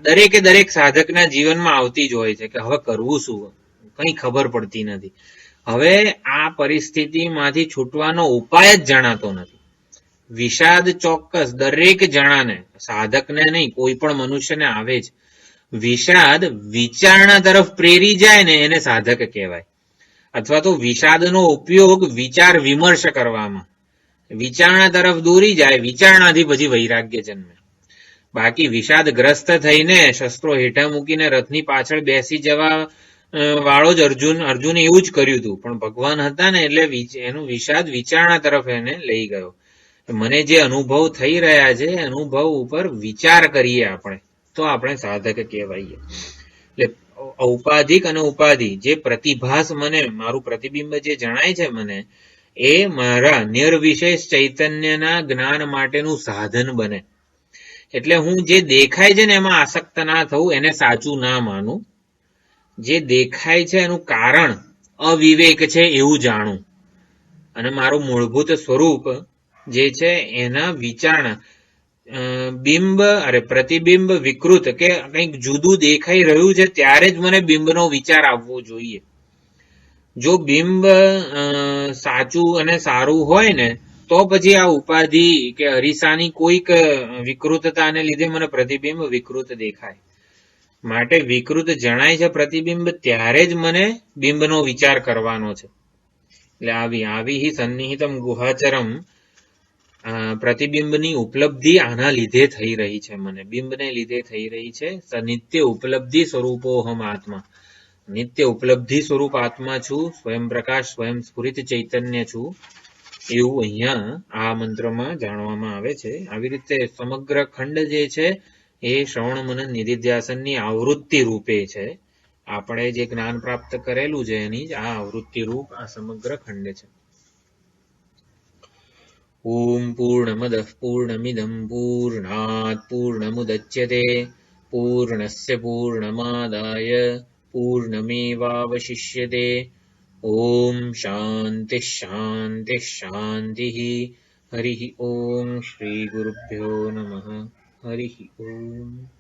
દરેકે દરેક સાધકના જીવનમાં આવતી જ હોય છે કે હવે કરવું શું, કઈ ખબર પડતી નથી. હવે આ પરિસ્થિતિમાંથી છૂટવાનો ઉપાય જ જણાતો નથી. વિષાદ ચોક્કસ દરેક જણાને, સાધકને નહીં, કોઈ પણ મનુષ્યને આવે જ. વિષાદ વિચારણા તરફ પ્રેરી જાય ને એને સાધક કહેવાય. અથવા તો વિષાદનો ઉપયોગ વિચાર વિમર્શ કરવામાં, વિચારણા તરફ દોરી જાય, વિચારણાથી પછી વૈરાગ્ય જન્મે. બાકી વિષાદગ્રસ્ત થઈને શસ્ત્રો હેઠા મૂકીને રથની પાછળ બેસી જવા વાળો જ અર્જુને એવું જ કર્યું હતું. પણ ભગવાન હતા ને એટલે એનું વિષાદ વિચારણા તરફ એને લઈ ગયો. મને જે અનુભવ થઈ રહ્યા છે અનુભવ ઉપર વિચાર કરીએ આપણે તો આપણે સાધક કહેવાઈએ. એટલે ઔપાધિક અને ઉપાધિ જે પ્રતિભાસ, મને મારું પ્રતિબિંબ જે જણાય છે મને, એ મારા નિર્વિશેષ ચૈતન્યના જ્ઞાન માટેનું સાધન બને. એટલે હું જે દેખાય છે ને એમાં આસક્ત ના થવું, એને સાચું ના માનું. જે દેખાય છે એનું કારણ અવિવેક છે એવું જાણું, અને મારું મૂળભૂત સ્વરૂપ જે છે એના વિચારણા, પ્રતિબિંબ વિકૃત કે કંઈક જુદું દેખાઈ રહ્યું છે ત્યારે જ મને બિંબનો વિચાર આવવો જોઈએ. જો બિંબ સાચું અને સારું હોય ને તો પછી આ ઉપાધિ કે અરીસાની કોઈક વિકૃતતાને લીધે મને પ્રતિબિંબ વિકૃત દેખાય. માટે વિકૃત જણાય છે પ્રતિબિંબ ત્યારે જ મને બિંબનો વિચાર કરવાનો છે. એટલે આવી સન્નિહિતમ ગુહાચરમ, પ્રતિબિંબની ઉપલબ્ધિ આના લીધે થઈ રહી છે, મને બિંબને લીધે થઈ રહી છે. નિત્ય ઉપલબ્ધિ સ્વરૂપોહમ આત્મા, નિત્ય ઉપલબ્ધિ સ્વરૂપ આત્મા છું, સ્વયં પ્રકાશ, સ્વયં સ્ફુરિત ચૈતન્ય છું, એવું અહીંયા આ મંત્રમાં જાણવામાં આવે છે. આવી રીતે સમગ્ર ખંડ જે છે એ શ્રવણ મનન નિધિધ્યાસનની આવૃત્તિ રૂપે છે. આપણે જે જ્ઞાન પ્રાપ્ત કરેલું છે એની જ આ આવૃત્તિ રૂપ આ સમગ્ર ખંડ છે. ઓમ પૂર્ણમદઃ પૂર્ણમિદં પૂર્ણાત પૂર્ણમુદચ્યતે પૂર્ણસ્ય પૂર્ણમાદાય પૂર્ણમેવાવશિષ્યતે. ઓમ શાંતિ શાંતિ શાંતિ. હરિ ઓમ. શ્રી ગુરુભ્યો નમઃ. હરિ ઓમ.